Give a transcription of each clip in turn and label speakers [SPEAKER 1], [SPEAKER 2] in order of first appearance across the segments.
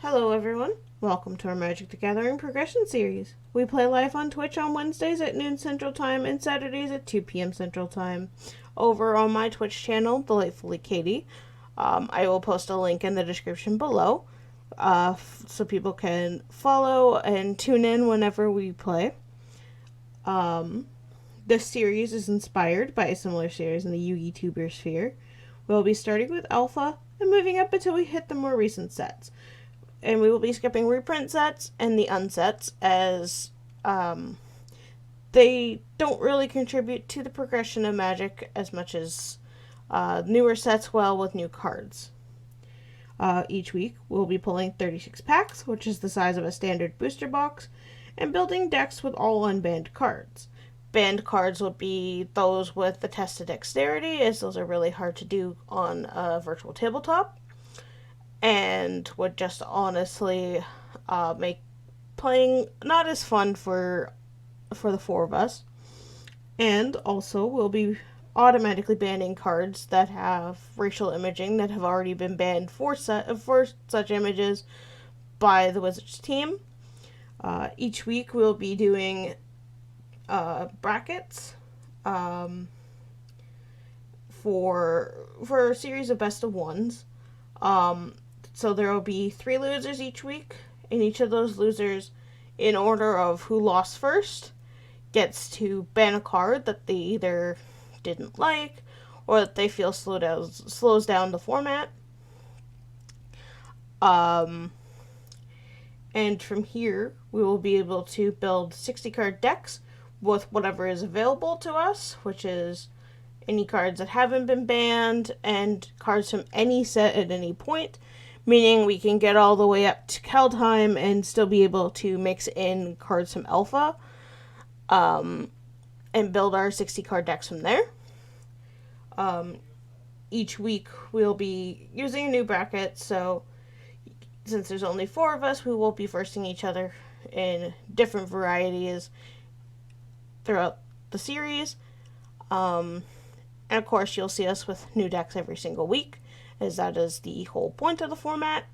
[SPEAKER 1] Hello everyone, welcome to our Magic the Gathering Progression Series. We play live on Twitch on Wednesdays at noon Central Time and Saturdays at 2 p.m. Central Time. Over on my Twitch channel, Delightfully Katie, I will post a link in the description below so people can follow and tune in whenever we play. This series is inspired by a similar series in the Yugi Tuber sphere. We'll be starting with Alpha and moving up until we hit the more recent sets, and we will be skipping reprint sets and the unsets as they don't really contribute to the progression of Magic as much as newer sets will with new cards. Each week, we'll be pulling 36 packs, which is the size of a standard booster box, and building decks with all unbanned cards. Banned cards would be those with the tested dexterity, as those are really hard to do on a virtual tabletop, and would just honestly make playing not as fun for the four of us. And also, we'll be automatically banning cards that have racial imaging that have already been banned for such images by the Wizards team. Each week, we'll be doing brackets for a series of best of ones. So there will be 3 losers each week, and each of those losers, in order of who lost first, gets to ban a card that they either didn't like or that they feel slows down the format. And from here, we will be able to build 60 card decks with whatever is available to us, which is any cards that haven't been banned and cards from any set at any point, meaning we can get all the way up to Kaldheim and still be able to mix in cards from Alpha and build our 60 card decks from there. Each week we'll be using a new bracket, so since there's only 4 of us, we will be versing each other in different varieties throughout the series. And of course, you'll see us with new decks every single week, as that is the whole point of the format.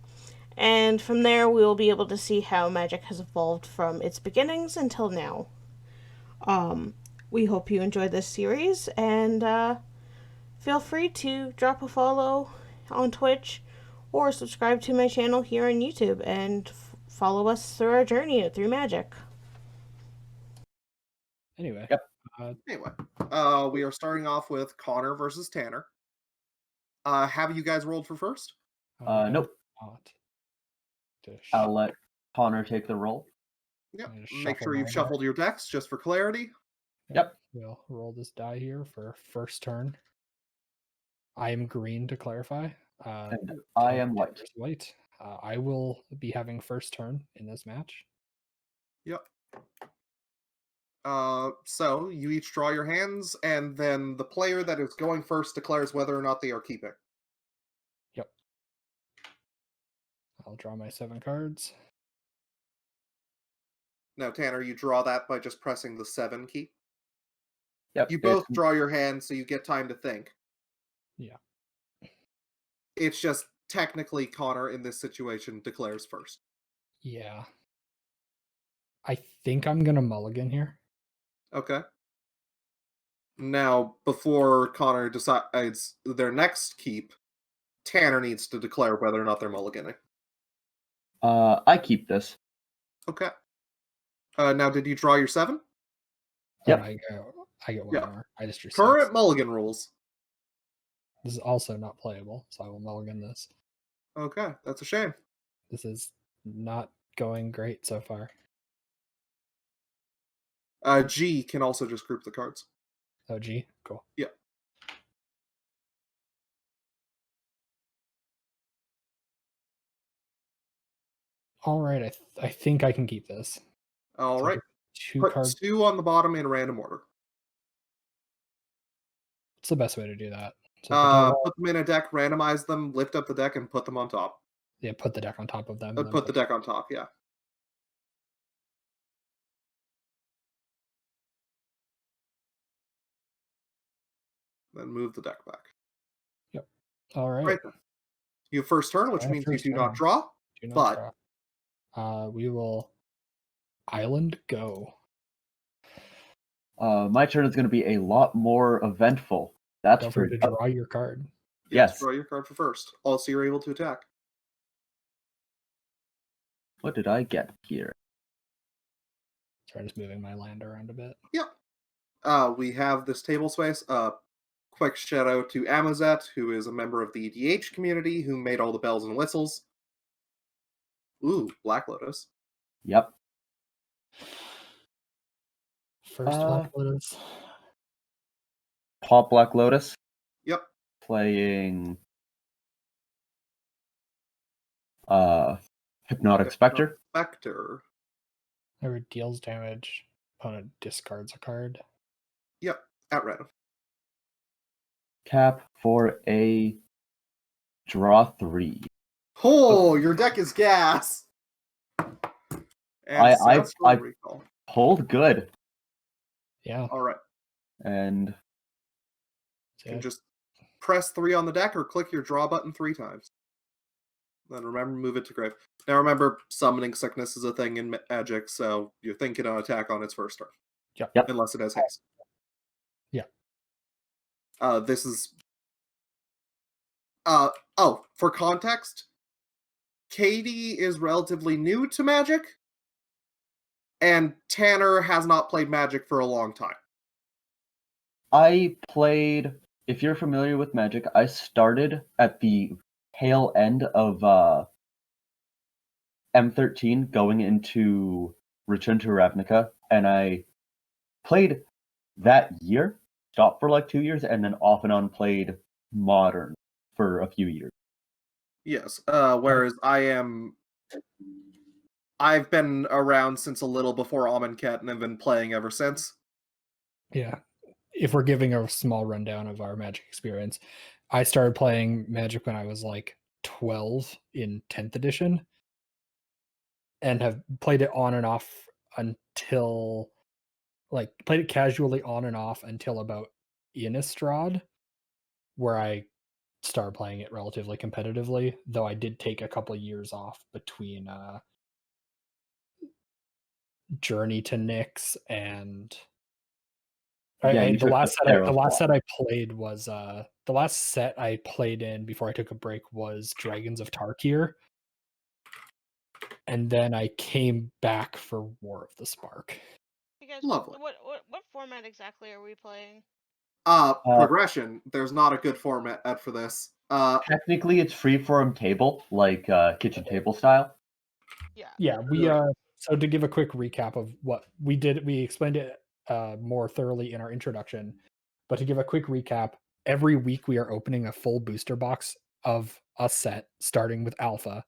[SPEAKER 1] And from there, we will be able to see how Magic has evolved from its beginnings until now. We hope you enjoy this series, and feel free to drop a follow on Twitch or subscribe to my channel here on YouTube and follow us through our journey through Magic.
[SPEAKER 2] Anyway.
[SPEAKER 3] Yep.
[SPEAKER 4] Anyway, we are starting off with Connor versus Tanner. Have you guys rolled for first?
[SPEAKER 3] Nope.
[SPEAKER 2] Not.
[SPEAKER 3] I'll let Connor take the roll.
[SPEAKER 4] Yep.
[SPEAKER 2] I'm gonna
[SPEAKER 4] Make
[SPEAKER 2] shuffle
[SPEAKER 4] sure you've
[SPEAKER 2] mine
[SPEAKER 4] shuffled your decks just for clarity.
[SPEAKER 3] Yep.
[SPEAKER 2] We'll roll this die here for first turn. I am green to clarify.
[SPEAKER 3] And I am white.
[SPEAKER 2] Tanner's white. I will be having first turn in this match.
[SPEAKER 4] Yep. So you each draw your hands, and then the player that is going first declares whether or not they are keeping.
[SPEAKER 2] Yep. I'll draw my 7 cards.
[SPEAKER 4] Now, Tanner, you draw that by just pressing the 7 key.
[SPEAKER 3] Yep.
[SPEAKER 4] You both draw your hands, so you get time to think.
[SPEAKER 2] Yeah.
[SPEAKER 4] It's just technically Connor in this situation declares first.
[SPEAKER 2] Yeah. I think I'm gonna mulligan here.
[SPEAKER 4] Okay. Now, before Connor decides their next keep, Tanner needs to declare whether or not they're mulliganing.
[SPEAKER 3] I keep this.
[SPEAKER 4] Okay. Now, did you draw your 7?
[SPEAKER 3] Yep.
[SPEAKER 2] I get one
[SPEAKER 4] Yeah.
[SPEAKER 2] more. I just drew
[SPEAKER 4] Current
[SPEAKER 2] 6.
[SPEAKER 4] mulligan rules.
[SPEAKER 2] This is also not playable, so I will mulligan this.
[SPEAKER 4] Okay, that's a shame.
[SPEAKER 2] This is not going great so far.
[SPEAKER 4] G can also just group the cards.
[SPEAKER 2] Oh, G? Cool.
[SPEAKER 4] Yeah.
[SPEAKER 2] All right, I think I can keep this.
[SPEAKER 4] All right.
[SPEAKER 2] 2
[SPEAKER 4] Put
[SPEAKER 2] cards.
[SPEAKER 4] 2 on the bottom in random order.
[SPEAKER 2] What's the best way to do that? So
[SPEAKER 4] put them in a deck, randomize them, lift up the deck, and put them on top.
[SPEAKER 2] yeah, put the deck on top of them.
[SPEAKER 4] Put the deck on top, yeah. Then move the deck back.
[SPEAKER 2] Yep. All right.
[SPEAKER 4] Right then. You have first turn, which
[SPEAKER 2] I have
[SPEAKER 4] means you
[SPEAKER 2] first
[SPEAKER 4] do not
[SPEAKER 2] turn.
[SPEAKER 4] draw.
[SPEAKER 2] Do not
[SPEAKER 4] But
[SPEAKER 2] draw. We will island go.
[SPEAKER 3] My turn is going to be a lot more eventful. That's
[SPEAKER 2] Don't
[SPEAKER 3] for
[SPEAKER 2] forget to draw your card.
[SPEAKER 3] Yes.
[SPEAKER 4] draw your card for first. Also, you're able to attack.
[SPEAKER 3] What did I get here?
[SPEAKER 2] Sorry, just moving my land around a bit.
[SPEAKER 4] Yep. We have this table space. Quick shout out to Amazet, who is a member of the EDH community, who made all the bells and whistles. Ooh, Black Lotus.
[SPEAKER 3] Yep.
[SPEAKER 2] First Black Lotus.
[SPEAKER 3] Top Black Lotus.
[SPEAKER 4] Yep.
[SPEAKER 3] Playing Hypnotic Spectre.
[SPEAKER 2] Whenever it deals damage, opponent discards a card.
[SPEAKER 4] Yep, at random.
[SPEAKER 3] Cap for a draw 3.
[SPEAKER 4] Oh, your deck is gas. And
[SPEAKER 3] I
[SPEAKER 4] recall.
[SPEAKER 3] pulled good.
[SPEAKER 2] Yeah.
[SPEAKER 4] All right.
[SPEAKER 3] And
[SPEAKER 4] You can just press 3 on the deck or click your draw button 3 times. Then remember, move it to grave. Now remember, summoning sickness is a thing in Magic, so you're thinking an attack on its first turn.
[SPEAKER 2] Yep.
[SPEAKER 4] Unless it has haste.
[SPEAKER 2] Yeah.
[SPEAKER 4] This is... for context, Katie is relatively new to Magic, and Tanner has not played Magic for a long time.
[SPEAKER 3] I played, if you're familiar with Magic, I started at the tail end of M13 going into Return to Ravnica, and I played that year, stopped for like 2 years, and then off and on played Modern for a few years.
[SPEAKER 4] Yes, whereas I've been around since a little before Amonkhet and have been playing ever since.
[SPEAKER 2] Yeah. If we're giving a small rundown of our Magic experience, I started playing Magic when I was like 12 in 10th edition and have played it on and off until played it casually on and off until about Innistrad, where I started playing it relatively competitively, though I did take a couple of years off between Journey to Nyx and the last set I played was the last set I played in before I took a break was Dragons of Tarkir, and then I came back for War of the Spark.
[SPEAKER 1] Hey guys,
[SPEAKER 4] Lovely.
[SPEAKER 1] What format exactly are we playing?
[SPEAKER 4] Progression. There's not a good format for this.
[SPEAKER 3] Technically, it's freeform table, like kitchen table style.
[SPEAKER 2] Yeah, we so to give a quick recap of what we did, we explained it more thoroughly in our introduction, but to give a quick recap, every week we are opening a full booster box of a set starting with alpha,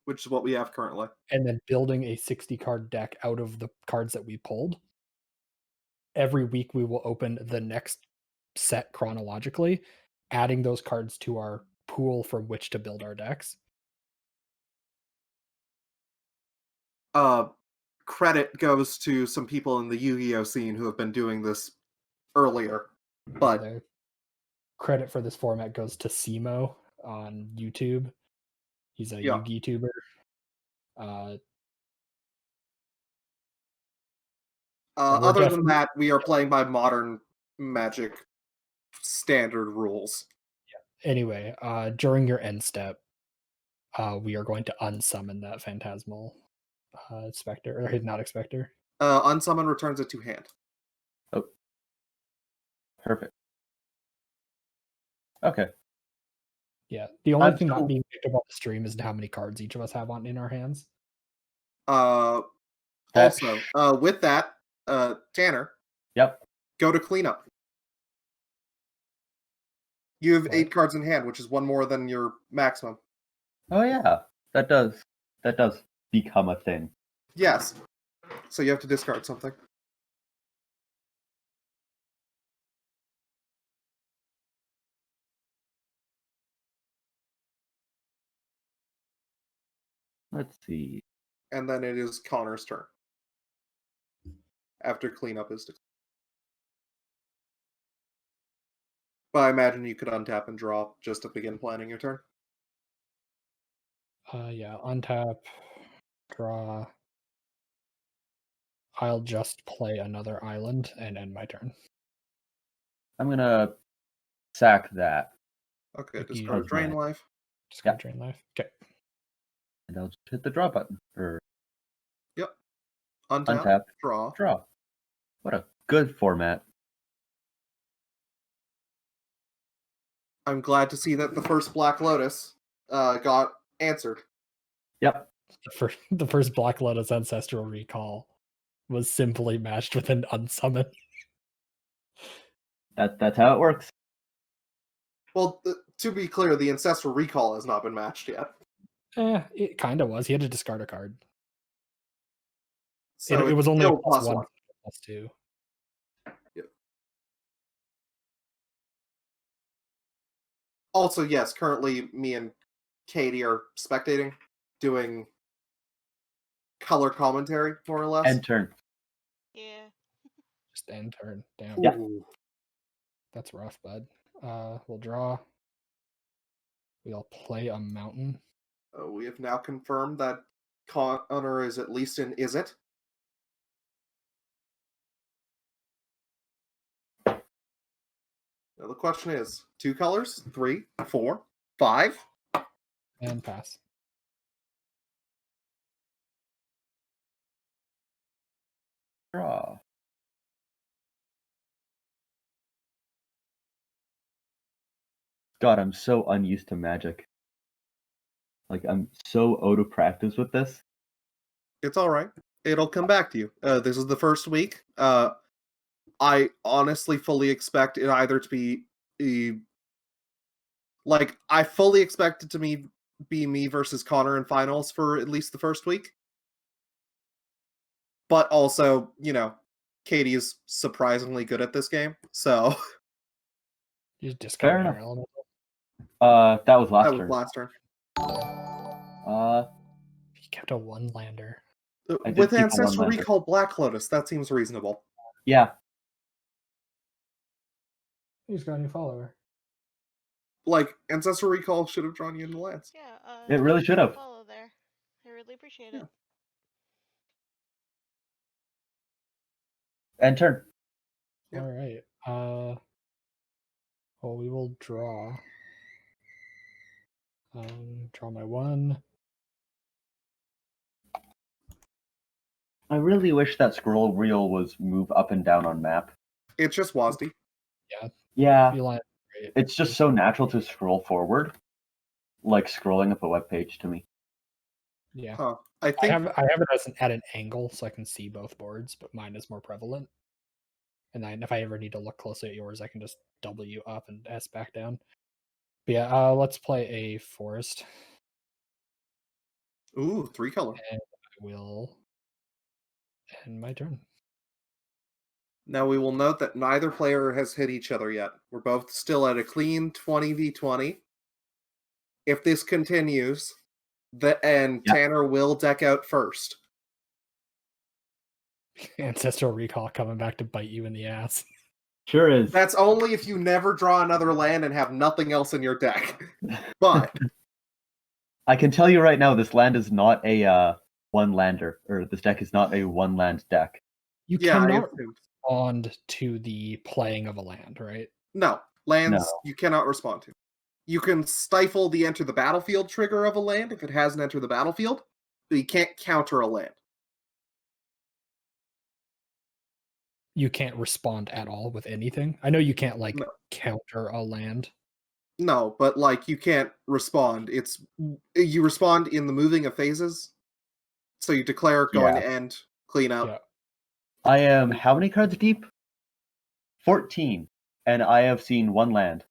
[SPEAKER 4] which is what we have currently,
[SPEAKER 2] and then building a 60 card deck out of the cards that we pulled. Every week we will open the next set chronologically, adding those cards to our pool from which to build our decks.
[SPEAKER 4] Credit goes to some people in the Yu-Gi-Oh scene who have been doing this earlier, but
[SPEAKER 2] the credit for this format goes to Simo on YouTube. He's a Yu-Gi tuber.
[SPEAKER 4] Other than that, we are playing by modern Magic standard rules.
[SPEAKER 2] Yeah. Anyway, during your end step, we are going to unsummon that phantasmal specter or hypnotic specter.
[SPEAKER 4] Unsummon returns it to hand.
[SPEAKER 3] Oh, perfect. Okay.
[SPEAKER 2] Yeah, the only thing not being picked up on the stream is how many cards each of us have in our hands.
[SPEAKER 4] Also, with that, Tanner.
[SPEAKER 3] Yep.
[SPEAKER 4] Go to cleanup. You have 8 cards in hand, which is 1 more than your maximum.
[SPEAKER 3] Oh yeah, that does become a thing.
[SPEAKER 4] Yes. So you have to discard something.
[SPEAKER 3] Let's see.
[SPEAKER 4] And then it is Connor's turn. After cleanup is declared. But I imagine you could untap and draw just to begin planning your turn.
[SPEAKER 2] Yeah, untap, draw. I'll just play another island and end my turn.
[SPEAKER 3] I'm gonna sack that,
[SPEAKER 4] Okay,
[SPEAKER 2] Thank you.
[SPEAKER 4] discard drain
[SPEAKER 3] Okay.
[SPEAKER 4] life.
[SPEAKER 2] Just go
[SPEAKER 3] Yeah.
[SPEAKER 2] drain life. Okay.
[SPEAKER 3] and I'll just hit the draw button or
[SPEAKER 4] Yep. Untap,
[SPEAKER 3] untap,
[SPEAKER 4] draw.
[SPEAKER 3] draw. What a good format.
[SPEAKER 4] I'm glad to see that the first Black Lotus got answered.
[SPEAKER 3] Yep.
[SPEAKER 2] The first Black Lotus Ancestral Recall was simply matched with an unsummon.
[SPEAKER 3] That's how it works.
[SPEAKER 4] Well, to be clear, the Ancestral Recall has not been matched yet.
[SPEAKER 2] It kind of was. He had to discard a card.
[SPEAKER 4] So
[SPEAKER 2] it was only a
[SPEAKER 4] still
[SPEAKER 2] +1,
[SPEAKER 4] +1.
[SPEAKER 2] +2.
[SPEAKER 4] Yep. Also, yes, currently me and Katie are spectating, doing color commentary, more or less.
[SPEAKER 3] End turn.
[SPEAKER 1] Yeah.
[SPEAKER 2] Just end turn. Damn.
[SPEAKER 3] Yeah.
[SPEAKER 4] Ooh.
[SPEAKER 2] That's rough, bud. We'll draw. We'll play a mountain.
[SPEAKER 4] We have now confirmed that Connor is at least in Is It. Now the question is, 2 colors, 3, 4, 5?
[SPEAKER 2] And pass.
[SPEAKER 3] Draw. God, I'm so unused to Magic. Like, I'm so out of practice with this.
[SPEAKER 4] It's all right. It'll come back to you. This is the first week. I honestly fully expect it either to be I fully expect it to be me versus Connor in finals for at least the first week. But also, Katie is surprisingly good at this game, so
[SPEAKER 2] You just discard
[SPEAKER 3] enough.
[SPEAKER 2] your elemental.
[SPEAKER 3] That was last
[SPEAKER 4] that was
[SPEAKER 3] turn.
[SPEAKER 4] last turn.
[SPEAKER 2] He kept a 1-lander.
[SPEAKER 3] I did
[SPEAKER 4] With
[SPEAKER 3] keep a
[SPEAKER 4] Ancestral
[SPEAKER 3] one-lander.
[SPEAKER 4] Recall Black Lotus, that seems reasonable.
[SPEAKER 3] Yeah.
[SPEAKER 2] He's got a new follower.
[SPEAKER 4] Ancestral Recall should have drawn you in the lands.
[SPEAKER 1] Yeah.
[SPEAKER 3] It really should have.
[SPEAKER 1] Follow there. I really appreciate
[SPEAKER 4] Yeah.
[SPEAKER 1] it.
[SPEAKER 3] End turn.
[SPEAKER 4] Yeah.
[SPEAKER 2] All right. Well, we will draw. Draw my 1.
[SPEAKER 3] I really wish that scroll wheel was move up and down on map.
[SPEAKER 4] It's just WASD.
[SPEAKER 3] Yeah.
[SPEAKER 2] Feline, great.
[SPEAKER 3] It's just so natural to scroll forward, like scrolling up a web page to me.
[SPEAKER 2] Yeah.
[SPEAKER 4] Huh.
[SPEAKER 2] I have it at an angle so I can see both boards, but mine is more prevalent. And then if I ever need to look closely at yours, I can just W up and S back down. But yeah, let's play a forest.
[SPEAKER 4] Ooh, 3 color.
[SPEAKER 2] And I will end my turn.
[SPEAKER 4] Now we will note that neither player has hit each other yet. We're both still at a clean 20v20. If this continues, Tanner will deck out first.
[SPEAKER 2] Ancestral Recall coming back to bite you in the ass.
[SPEAKER 3] Sure is.
[SPEAKER 4] That's only if you never draw another land and have nothing else in your deck. But
[SPEAKER 3] I can tell you right now, this land is not a one-lander, or this deck is not a one-land deck.
[SPEAKER 2] You
[SPEAKER 4] yeah, I
[SPEAKER 2] cannot
[SPEAKER 4] assumed.
[SPEAKER 2] respond to the playing of a land, right?
[SPEAKER 4] No, lands
[SPEAKER 3] No.
[SPEAKER 4] you cannot respond to. You can stifle the enter the battlefield trigger of a land if it hasn't entered the battlefield, but you can't counter a land.
[SPEAKER 2] You can't respond at all with anything. I know you can't
[SPEAKER 4] No.
[SPEAKER 2] counter a land.
[SPEAKER 4] No, but you can't respond. You respond in the moving of phases. So you declare going to end, clean up.
[SPEAKER 2] Yeah.
[SPEAKER 3] I am how many cards deep? 14. And I have seen one land.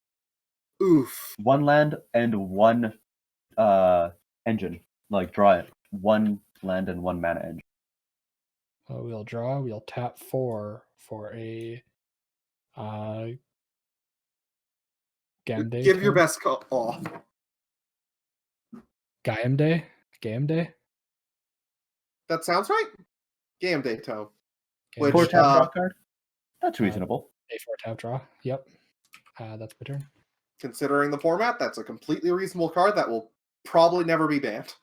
[SPEAKER 4] Oof.
[SPEAKER 3] One land and one engine. Draw it. One land and one mana engine.
[SPEAKER 2] We'll draw. We'll tap 4 for a Gamde.
[SPEAKER 4] Give your best call. Oh.
[SPEAKER 2] Gamde?
[SPEAKER 4] That sounds right. Game day tone.
[SPEAKER 2] Gamde.
[SPEAKER 3] 4 tap draw card? That's reasonable.
[SPEAKER 2] A 4 tap draw. Yep. That's my turn.
[SPEAKER 4] Considering the format, that's a completely reasonable card that will probably never be banned.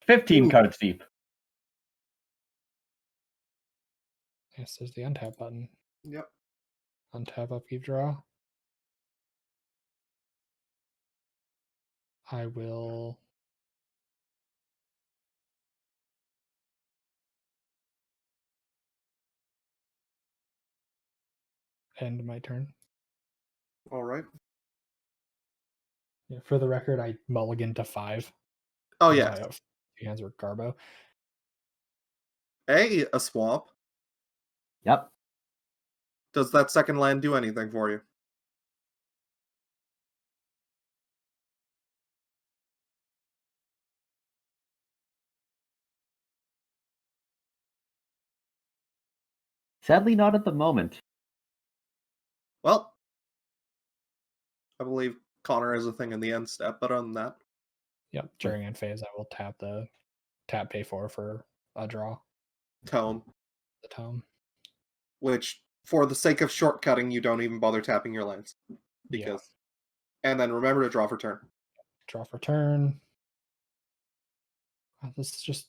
[SPEAKER 3] 15
[SPEAKER 4] Ooh.
[SPEAKER 3] cards deep.
[SPEAKER 2] Yes, there's the untap button.
[SPEAKER 4] Yep.
[SPEAKER 2] Untap, upkeep, draw. I will end my turn.
[SPEAKER 4] All right.
[SPEAKER 2] Yeah, for the record, I mulligan to 5.
[SPEAKER 4] Oh,
[SPEAKER 2] because
[SPEAKER 4] yeah.
[SPEAKER 2] my two hands were Garbo.
[SPEAKER 4] A swamp.
[SPEAKER 3] Yep.
[SPEAKER 4] Does that second land do anything for you?
[SPEAKER 3] Sadly, not at the moment.
[SPEAKER 4] Well, I believe Connor has a thing in the end step, but other than that.
[SPEAKER 2] Yep, during end phase, I will tap pay for a draw.
[SPEAKER 4] Tome.
[SPEAKER 2] The tome.
[SPEAKER 4] Which, for the sake of shortcutting, you don't even bother tapping your lands. Because, and then remember to draw for turn.
[SPEAKER 2] Draw for turn. This is just.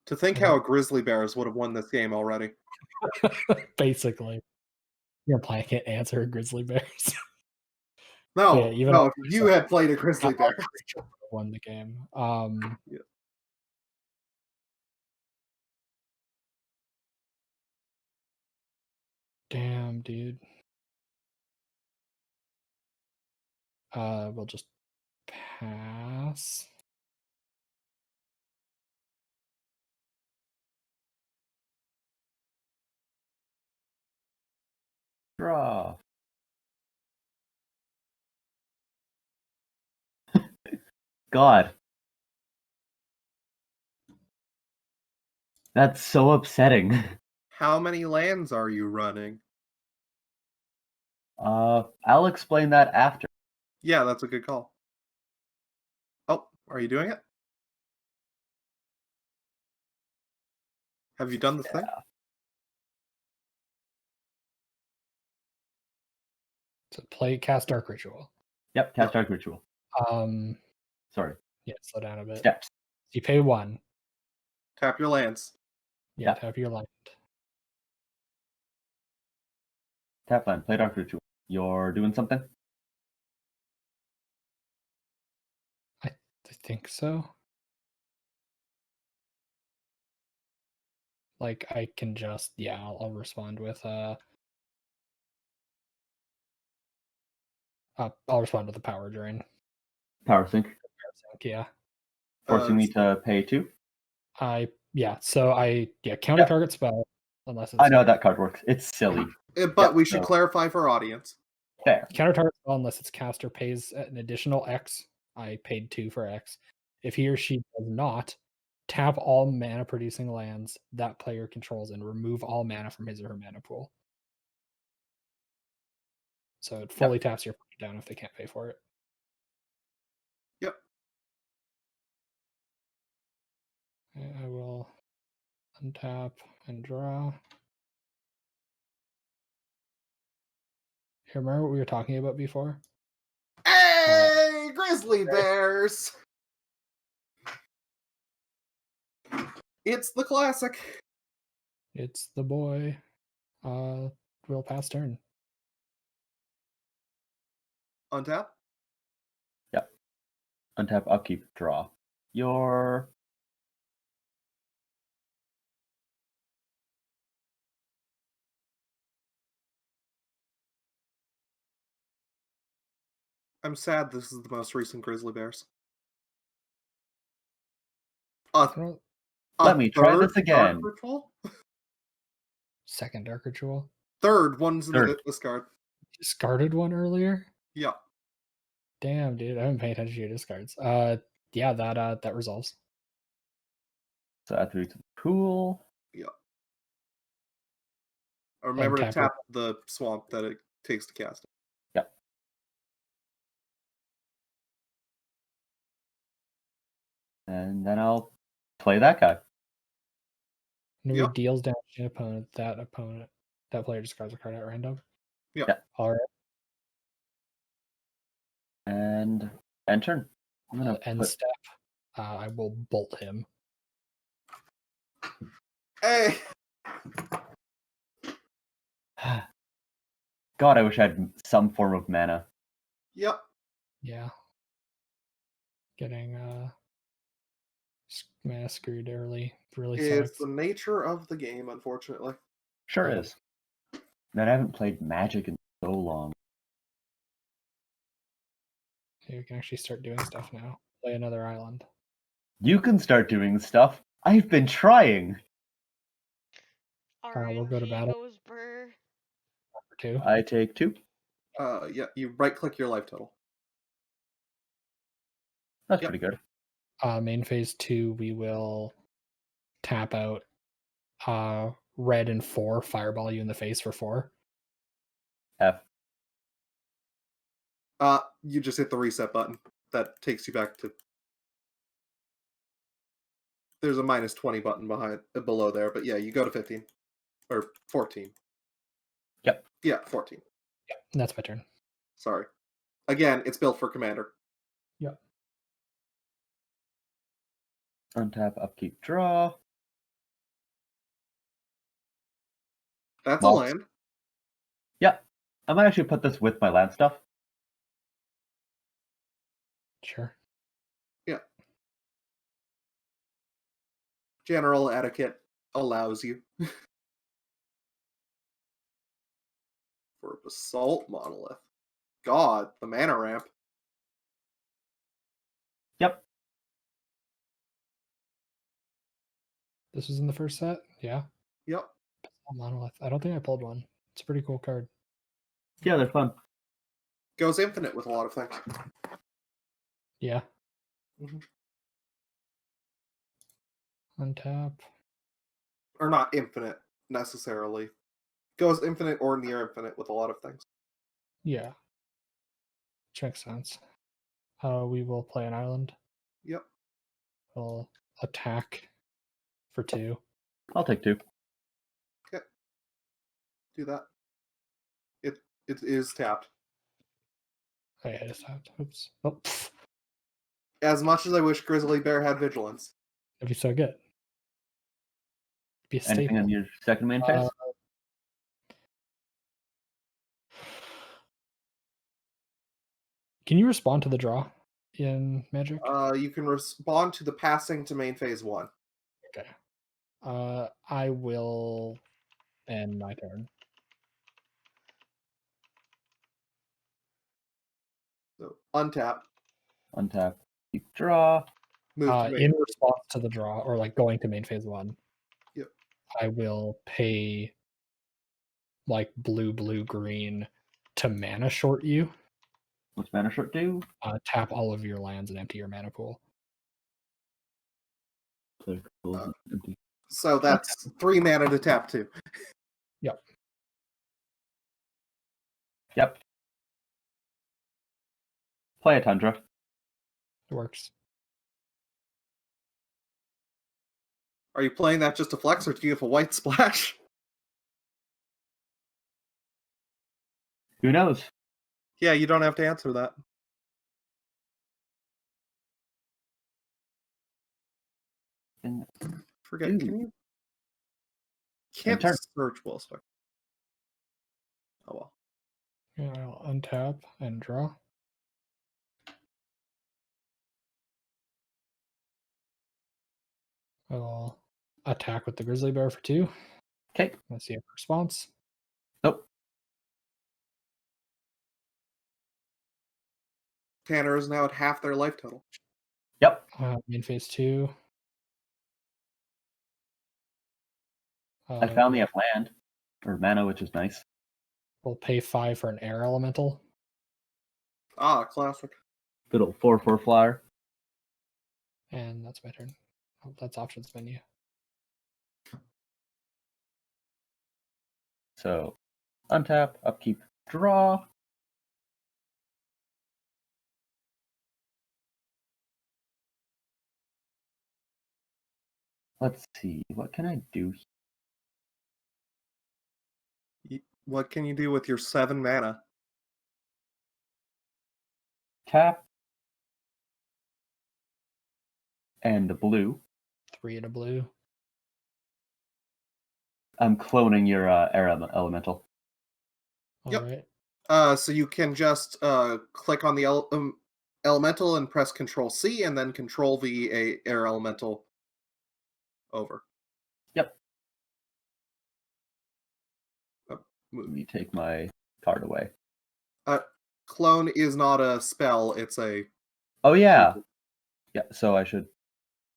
[SPEAKER 4] To think how a Grizzly Bears would have won this game already.
[SPEAKER 2] Basically. You're playing it, answer Grizzly Bears.
[SPEAKER 4] No,
[SPEAKER 2] even
[SPEAKER 4] no, if you had played a Grizzly Bear.
[SPEAKER 2] Won the game.
[SPEAKER 4] Yeah.
[SPEAKER 2] Damn, dude. We'll just pass.
[SPEAKER 3] Draw. God. That's so upsetting.
[SPEAKER 4] How many lands are you running?
[SPEAKER 3] I'll explain that after.
[SPEAKER 4] Yeah, that's a good call. Oh, are you doing it? Have you done the thing?
[SPEAKER 2] So cast Dark Ritual.
[SPEAKER 3] Yep, cast Dark Ritual. Sorry.
[SPEAKER 2] Yeah, slow down a bit.
[SPEAKER 3] Steps.
[SPEAKER 2] You pay 1.
[SPEAKER 4] Tap your lands.
[SPEAKER 2] Yeah,
[SPEAKER 3] Yep.
[SPEAKER 2] tap your land.
[SPEAKER 3] Tap land, play Dark Ritual. You're doing something?
[SPEAKER 2] I think so. Like, I can just, I'll respond with, I'll respond with a power drain.
[SPEAKER 3] Power Sync.
[SPEAKER 2] Yeah.
[SPEAKER 3] Forcing me to pay 2?
[SPEAKER 2] Counter target spell, unless it's...
[SPEAKER 3] I know that card works. It's silly.
[SPEAKER 4] But we should clarify for our audience.
[SPEAKER 3] Fair.
[SPEAKER 2] Counter target spell, unless its caster pays an additional X. I paid 2 for X. If he or she does not, tap all mana producing lands that player controls and remove all mana from his or her mana pool. So it fully taps your down if they can't pay for it.
[SPEAKER 4] Yep.
[SPEAKER 2] I will untap and draw. Here, remember what we were talking about before?
[SPEAKER 4] Hey, Grizzly Bears! It's the classic.
[SPEAKER 2] It's the boy. Will pass turn.
[SPEAKER 4] Untap?
[SPEAKER 3] Yep. Untap, upkeep, draw. Your...
[SPEAKER 4] I'm sad this is the most recent Grizzly Bears.
[SPEAKER 3] Let me try this again.
[SPEAKER 4] Dark Ritual?
[SPEAKER 2] Second Dark Ritual.
[SPEAKER 4] Third, one's in the discard.
[SPEAKER 2] Discarded one earlier?
[SPEAKER 4] Yeah.
[SPEAKER 2] Damn, dude, I haven't paid attention to your discards. That resolves.
[SPEAKER 3] So add 3 to the pool.
[SPEAKER 4] Yeah. Remember to tap the swamp that it takes to cast it.
[SPEAKER 3] Yep. And then I'll play that guy.
[SPEAKER 2] Whenever deals damage to an opponent, that player discards a card at random.
[SPEAKER 4] Yeah.
[SPEAKER 2] All right.
[SPEAKER 3] And end turn. I'm gonna
[SPEAKER 2] end
[SPEAKER 3] put
[SPEAKER 2] step. I will bolt him.
[SPEAKER 4] Hey!
[SPEAKER 3] God, I wish I had some form of mana.
[SPEAKER 4] Yep.
[SPEAKER 2] Yeah. Getting mana screwed early really
[SPEAKER 4] It's
[SPEAKER 2] sucks.
[SPEAKER 4] the nature of the game, unfortunately.
[SPEAKER 3] Sure
[SPEAKER 2] Yeah.
[SPEAKER 3] is. Man, I haven't played Magic in so long.
[SPEAKER 2] Okay, we can actually start doing stuff now. Play another island.
[SPEAKER 3] You can start doing stuff. I've been trying.
[SPEAKER 2] We'll go to
[SPEAKER 5] RNG
[SPEAKER 2] battle
[SPEAKER 5] goes brr.
[SPEAKER 2] for 2.
[SPEAKER 3] I take 2.
[SPEAKER 4] Yeah, you right-click your life total.
[SPEAKER 3] That's
[SPEAKER 4] Yep.
[SPEAKER 3] pretty good.
[SPEAKER 2] Main phase 2, we will tap out red and 4, fireball you in the face for 4.
[SPEAKER 3] F.
[SPEAKER 4] You just hit the reset button. That takes you back to... There's a -20 button below there, but yeah, you go to 15. Or 14.
[SPEAKER 3] Yep.
[SPEAKER 4] Yeah, 14.
[SPEAKER 2] Yep, that's my turn.
[SPEAKER 4] Sorry. Again, it's built for Commander.
[SPEAKER 2] Yep.
[SPEAKER 3] Untap, upkeep, draw.
[SPEAKER 4] That's
[SPEAKER 3] Well,
[SPEAKER 4] a land.
[SPEAKER 3] Yep. I might actually put this with my land stuff.
[SPEAKER 2] Sure.
[SPEAKER 4] Yeah. General etiquette allows you. For Basalt Monolith. God, the mana ramp.
[SPEAKER 3] Yep.
[SPEAKER 2] This was in the first set? Yeah.
[SPEAKER 4] Yep.
[SPEAKER 2] Monolith. I don't think I pulled one. It's a pretty cool card.
[SPEAKER 3] Yeah, they're fun.
[SPEAKER 4] Goes infinite with a lot of things.
[SPEAKER 2] Yeah.
[SPEAKER 4] Mhm.
[SPEAKER 2] Untap.
[SPEAKER 4] Or not infinite, necessarily. Goes infinite or near infinite with a lot of things.
[SPEAKER 2] Yeah. Which makes sense. We will play an island.
[SPEAKER 4] Yep.
[SPEAKER 2] We'll attack for 2.
[SPEAKER 3] I'll take 2.
[SPEAKER 4] Okay. Do that. It is tapped.
[SPEAKER 2] Oh yeah, I just tapped. Oops. Oh, pff.
[SPEAKER 4] As much as I wish Grizzly Bear had vigilance.
[SPEAKER 2] That'd be so good. Be a
[SPEAKER 3] Anything
[SPEAKER 2] staple.
[SPEAKER 3] on your second main phase?
[SPEAKER 2] Can you respond to the draw in Magic?
[SPEAKER 4] You can respond to the passing to main phase 1.
[SPEAKER 2] Okay. I will end my turn.
[SPEAKER 4] So untap.
[SPEAKER 3] Untap, keep, draw.
[SPEAKER 4] Move to main.
[SPEAKER 2] In response to the draw, or like going to main phase 1.
[SPEAKER 4] Yep.
[SPEAKER 2] I will pay like blue, green to mana short you.
[SPEAKER 3] What's mana short do?
[SPEAKER 2] Tap all of your lands and empty your mana pool.
[SPEAKER 4] So that's 3 mana to tap 2.
[SPEAKER 2] Yep.
[SPEAKER 3] Yep. Play a Tundra.
[SPEAKER 2] It works.
[SPEAKER 4] Are you playing that just to flex, or do you have a white splash?
[SPEAKER 3] Who knows?
[SPEAKER 4] Yeah, you don't have to answer that. Forget.
[SPEAKER 3] Ooh.
[SPEAKER 4] Can you? Can't
[SPEAKER 3] turn.
[SPEAKER 4] search will spec. Oh well.
[SPEAKER 2] Yeah, I'll untap and draw. I'll attack with the Grizzly Bear for 2.
[SPEAKER 3] Okay.
[SPEAKER 2] Let's see a response.
[SPEAKER 3] Nope.
[SPEAKER 4] Tanner is now at half their life total.
[SPEAKER 3] Yep.
[SPEAKER 2] Main phase 2.
[SPEAKER 3] I finally have land or mana, which is nice.
[SPEAKER 2] We'll pay 5 for an air elemental.
[SPEAKER 4] Ah, classic.
[SPEAKER 3] Good old 4/4 flyer.
[SPEAKER 2] And that's my turn. Oh, that's options menu.
[SPEAKER 3] So untap, upkeep, draw. Let's see, what can I do?
[SPEAKER 4] What can you do with your 7 mana?
[SPEAKER 3] Tap, And a blue.
[SPEAKER 2] 3 and a blue.
[SPEAKER 3] I'm cloning your air elemental.
[SPEAKER 4] Yep.
[SPEAKER 2] All right.
[SPEAKER 4] So you can just click on the elemental and press Control C, and then Control V air elemental over.
[SPEAKER 3] Yep.
[SPEAKER 4] Move.
[SPEAKER 3] Let me take my card away.
[SPEAKER 4] Clone is not a spell; it's a.
[SPEAKER 3] Oh yeah, yeah. So I should.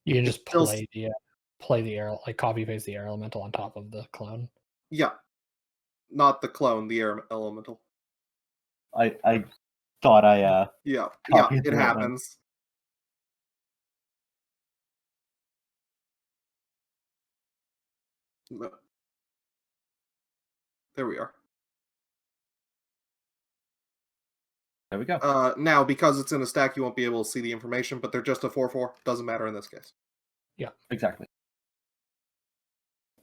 [SPEAKER 2] You can just
[SPEAKER 4] still
[SPEAKER 2] play the air, like copy paste the air elemental on top of the clone.
[SPEAKER 4] Yeah, not the clone, the air elemental.
[SPEAKER 3] I thought I
[SPEAKER 4] Yeah,
[SPEAKER 3] copied
[SPEAKER 4] it
[SPEAKER 3] the right one.
[SPEAKER 4] happens. No. There we are.
[SPEAKER 3] There we go.
[SPEAKER 4] Now, because it's in a stack, you won't be able to see the information, but they're just a 4/4. Doesn't matter in this case.
[SPEAKER 3] Exactly.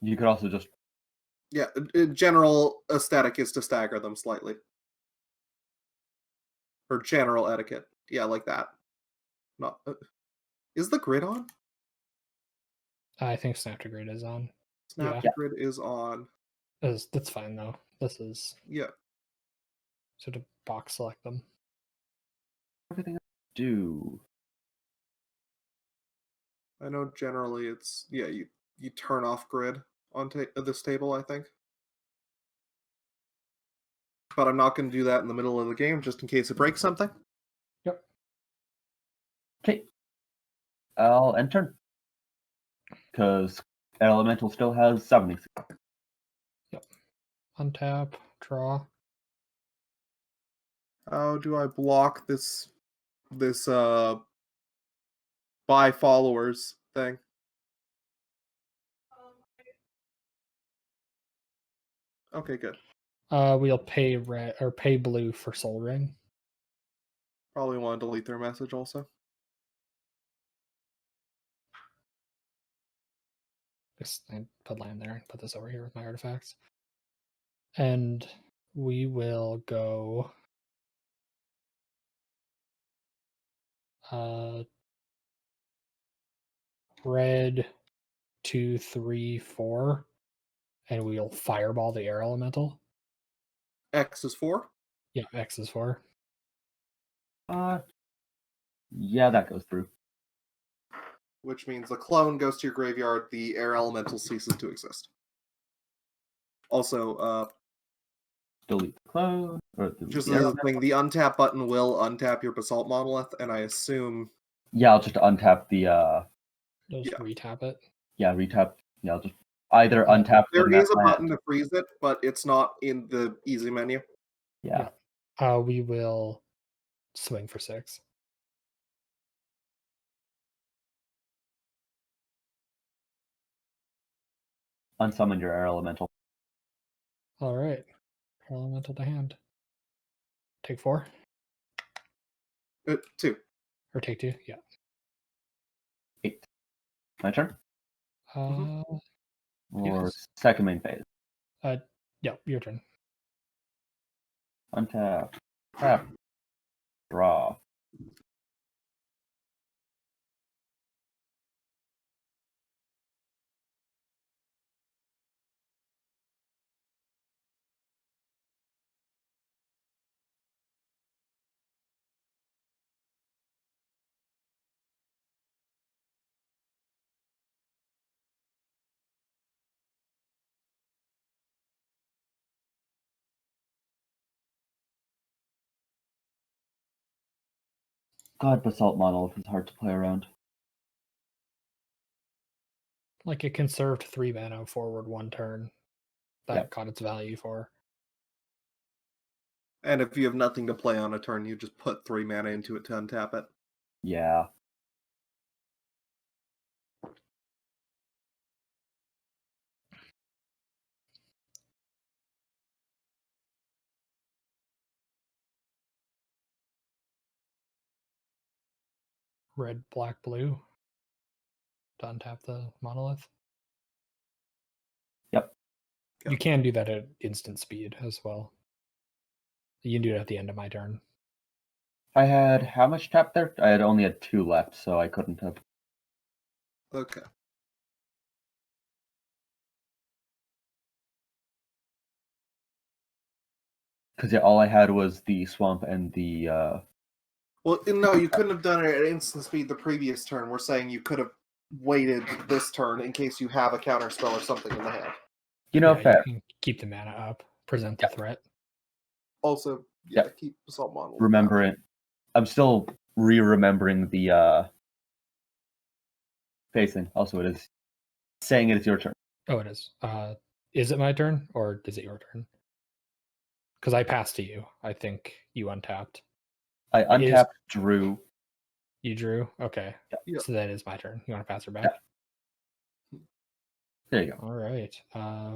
[SPEAKER 3] You could also just.
[SPEAKER 4] Yeah, general aesthetic is to stagger them slightly. Or general etiquette. Yeah, like that. Not. Is the grid on?
[SPEAKER 2] I think Snap to Grid is on.
[SPEAKER 4] Snap
[SPEAKER 2] Yeah.
[SPEAKER 4] grid is on.
[SPEAKER 2] That's fine though. This is
[SPEAKER 4] Yeah.
[SPEAKER 2] so to box select them.
[SPEAKER 3] Everything I do.
[SPEAKER 4] I know generally it's you turn off grid on this table, I think. But I'm not going to do that in the middle of the game just in case it breaks something.
[SPEAKER 2] Yep.
[SPEAKER 3] Okay. I'll end turn. Because elemental still has 70.
[SPEAKER 2] Yep. Untap, draw.
[SPEAKER 4] How do I block this buy followers thing? Okay, good.
[SPEAKER 2] We'll pay red or pay blue for Soul Ring.
[SPEAKER 4] Probably want to delete their message also.
[SPEAKER 2] I put land there and put this over here with my artifacts. And we will go red 2, 3, 4, and we'll fireball the air elemental.
[SPEAKER 4] X is 4.
[SPEAKER 2] Yeah, X is 4.
[SPEAKER 3] Yeah, that goes through.
[SPEAKER 4] Which means the clone goes to your graveyard, the air elemental ceases to exist. Also,
[SPEAKER 3] Delete the clone. Or
[SPEAKER 4] just
[SPEAKER 3] the
[SPEAKER 4] as
[SPEAKER 3] air
[SPEAKER 4] a thing, the untap button will untap your basalt monolith, and I assume.
[SPEAKER 3] Yeah, I'll just untap the
[SPEAKER 2] Just retap it.
[SPEAKER 3] Yeah, retap. Yeah, I'll just either
[SPEAKER 2] Yeah.
[SPEAKER 3] untap
[SPEAKER 4] There
[SPEAKER 3] them
[SPEAKER 4] is a
[SPEAKER 3] that
[SPEAKER 4] button
[SPEAKER 3] land.
[SPEAKER 4] to freeze it, but it's not in the easy menu.
[SPEAKER 3] Yeah.
[SPEAKER 2] We will swing for 6.
[SPEAKER 3] Unsummon your air elemental.
[SPEAKER 2] All right. Elemental to hand. Take 4
[SPEAKER 4] 2.
[SPEAKER 2] or take 2. Yeah.
[SPEAKER 3] 8. My turn?
[SPEAKER 2] Or
[SPEAKER 3] Or second main phase?
[SPEAKER 2] Yeah, your turn.
[SPEAKER 3] Untap. Tap. Draw. God, Basalt Monolith is hard to play around.
[SPEAKER 2] Like it conserved 3 mana forward 1 turn. That got its value for.
[SPEAKER 4] And if you have nothing to play on a turn, you just put 3 mana into it to untap it.
[SPEAKER 3] Yeah.
[SPEAKER 2] Red, black, blue. To untap the monolith.
[SPEAKER 3] Yep.
[SPEAKER 2] You can do that at instant speed as well. You can do it at the end of my turn.
[SPEAKER 3] I had how much tap there? I had only had 2 left, so I couldn't have.
[SPEAKER 4] Okay.
[SPEAKER 3] Because all I had was the swamp and the.
[SPEAKER 4] Well, no, you couldn't have done it at instant speed the previous turn. We're saying you could have waited this turn in case you have a counter spell or something in the hand.
[SPEAKER 3] You know,
[SPEAKER 2] Yeah,
[SPEAKER 3] fair.
[SPEAKER 2] you can keep the mana up, present the threat.
[SPEAKER 4] Also, keep assault model.
[SPEAKER 3] Remember it. I'm still remembering the facing. Also, it is saying it is your turn.
[SPEAKER 2] Oh, it is. Is it my turn or is it your turn? Because I passed to you. I think you untapped.
[SPEAKER 3] I untapped, drew.
[SPEAKER 2] You drew? Okay.
[SPEAKER 4] Yeah.
[SPEAKER 2] So that is my turn. You want to pass her back?
[SPEAKER 3] Yeah. There you go.
[SPEAKER 2] All right.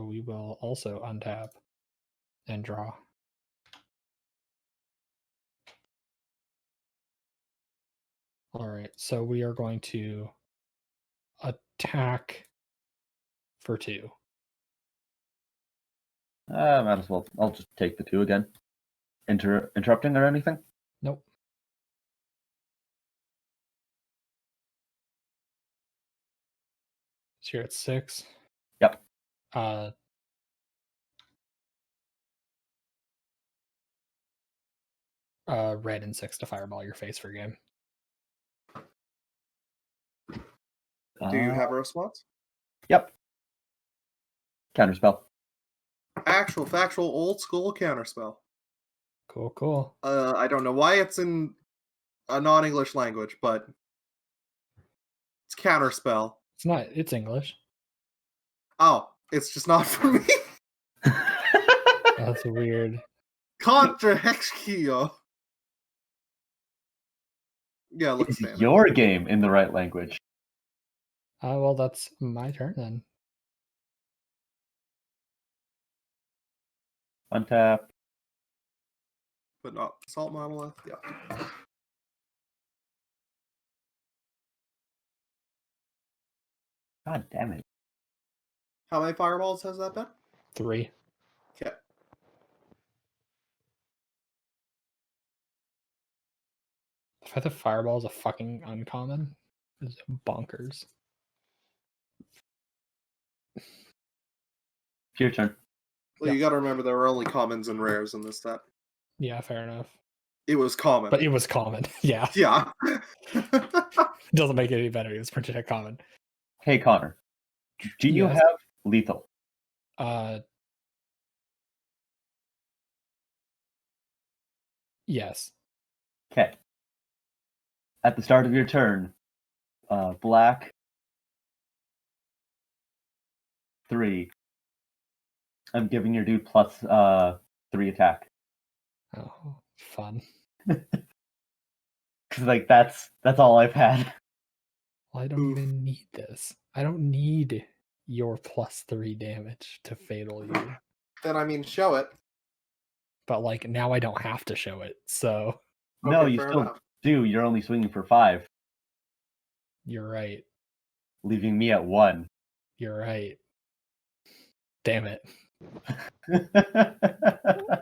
[SPEAKER 2] We will also untap and draw. All right. So we are going to attack for 2.
[SPEAKER 3] Might as well. I'll just take the 2 again. Interrupting or anything?
[SPEAKER 2] Nope. So you're at 6.
[SPEAKER 3] Yep.
[SPEAKER 2] Red and 6 to fireball your face for a game.
[SPEAKER 4] Do you have a response?
[SPEAKER 3] Yep. Counterspell.
[SPEAKER 4] Actual, factual, old school counterspell.
[SPEAKER 2] Cool.
[SPEAKER 4] I don't know why it's in a non-English language, but it's counterspell.
[SPEAKER 2] It's not. It's English.
[SPEAKER 4] Oh, it's just not for me.
[SPEAKER 2] That's weird.
[SPEAKER 4] Contra Hexkio. Yeah, let's
[SPEAKER 3] It's
[SPEAKER 4] stand.
[SPEAKER 3] your game in the right language.
[SPEAKER 2] Well, that's my turn then.
[SPEAKER 3] Untap.
[SPEAKER 4] But not assault monolith. Yeah.
[SPEAKER 3] God damn it.
[SPEAKER 4] How many fireballs has that been?
[SPEAKER 2] 3.
[SPEAKER 4] Okay.
[SPEAKER 2] The fact that fireball is a fucking uncommon is bonkers.
[SPEAKER 3] Your turn.
[SPEAKER 4] Well, you got to remember there were only commons and rares in this set.
[SPEAKER 2] Yeah, fair enough.
[SPEAKER 4] It was common.
[SPEAKER 2] But it was common. Yeah.
[SPEAKER 4] Yeah.
[SPEAKER 2] Doesn't make it any better. It was printed at common.
[SPEAKER 3] Hey, Connor. Do you
[SPEAKER 2] Yes.
[SPEAKER 3] have lethal?
[SPEAKER 2] Yes.
[SPEAKER 3] Okay. At the start of your turn, black 3. I'm giving your dude plus 3 attack.
[SPEAKER 2] Oh, fun.
[SPEAKER 3] Cause like that's all I've had.
[SPEAKER 2] Well, I don't even need this. I don't need your plus 3 damage to fatal you.
[SPEAKER 4] Then I mean, show it.
[SPEAKER 2] But like now I don't have to show it. So
[SPEAKER 3] No,
[SPEAKER 4] Okay,
[SPEAKER 3] you
[SPEAKER 4] fair
[SPEAKER 3] still
[SPEAKER 4] enough.
[SPEAKER 3] do. You're only swinging for 5,
[SPEAKER 2] you're right.
[SPEAKER 3] leaving me at 1.
[SPEAKER 2] You're right. Damn it.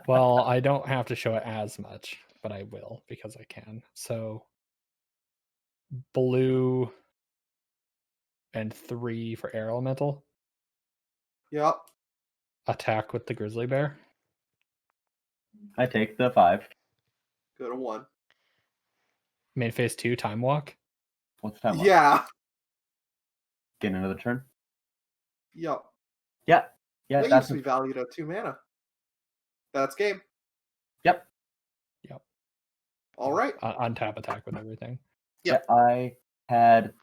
[SPEAKER 2] Well, I don't have to show it as much, but I will because I can. So blue and 3 for air elemental.
[SPEAKER 4] Yep.
[SPEAKER 2] Attack with the grizzly bear.
[SPEAKER 3] I take the 5.
[SPEAKER 4] Go to 1.
[SPEAKER 2] Main phase 2 time walk.
[SPEAKER 3] What's the time?
[SPEAKER 4] Yeah.
[SPEAKER 3] Get another turn.
[SPEAKER 4] Yep.
[SPEAKER 3] Yeah. Yeah.
[SPEAKER 4] That used to be valued at 2 mana. That's game.
[SPEAKER 3] Yep.
[SPEAKER 4] All right.
[SPEAKER 2] Untap attack with everything.
[SPEAKER 4] Yep.
[SPEAKER 3] Yeah, I had.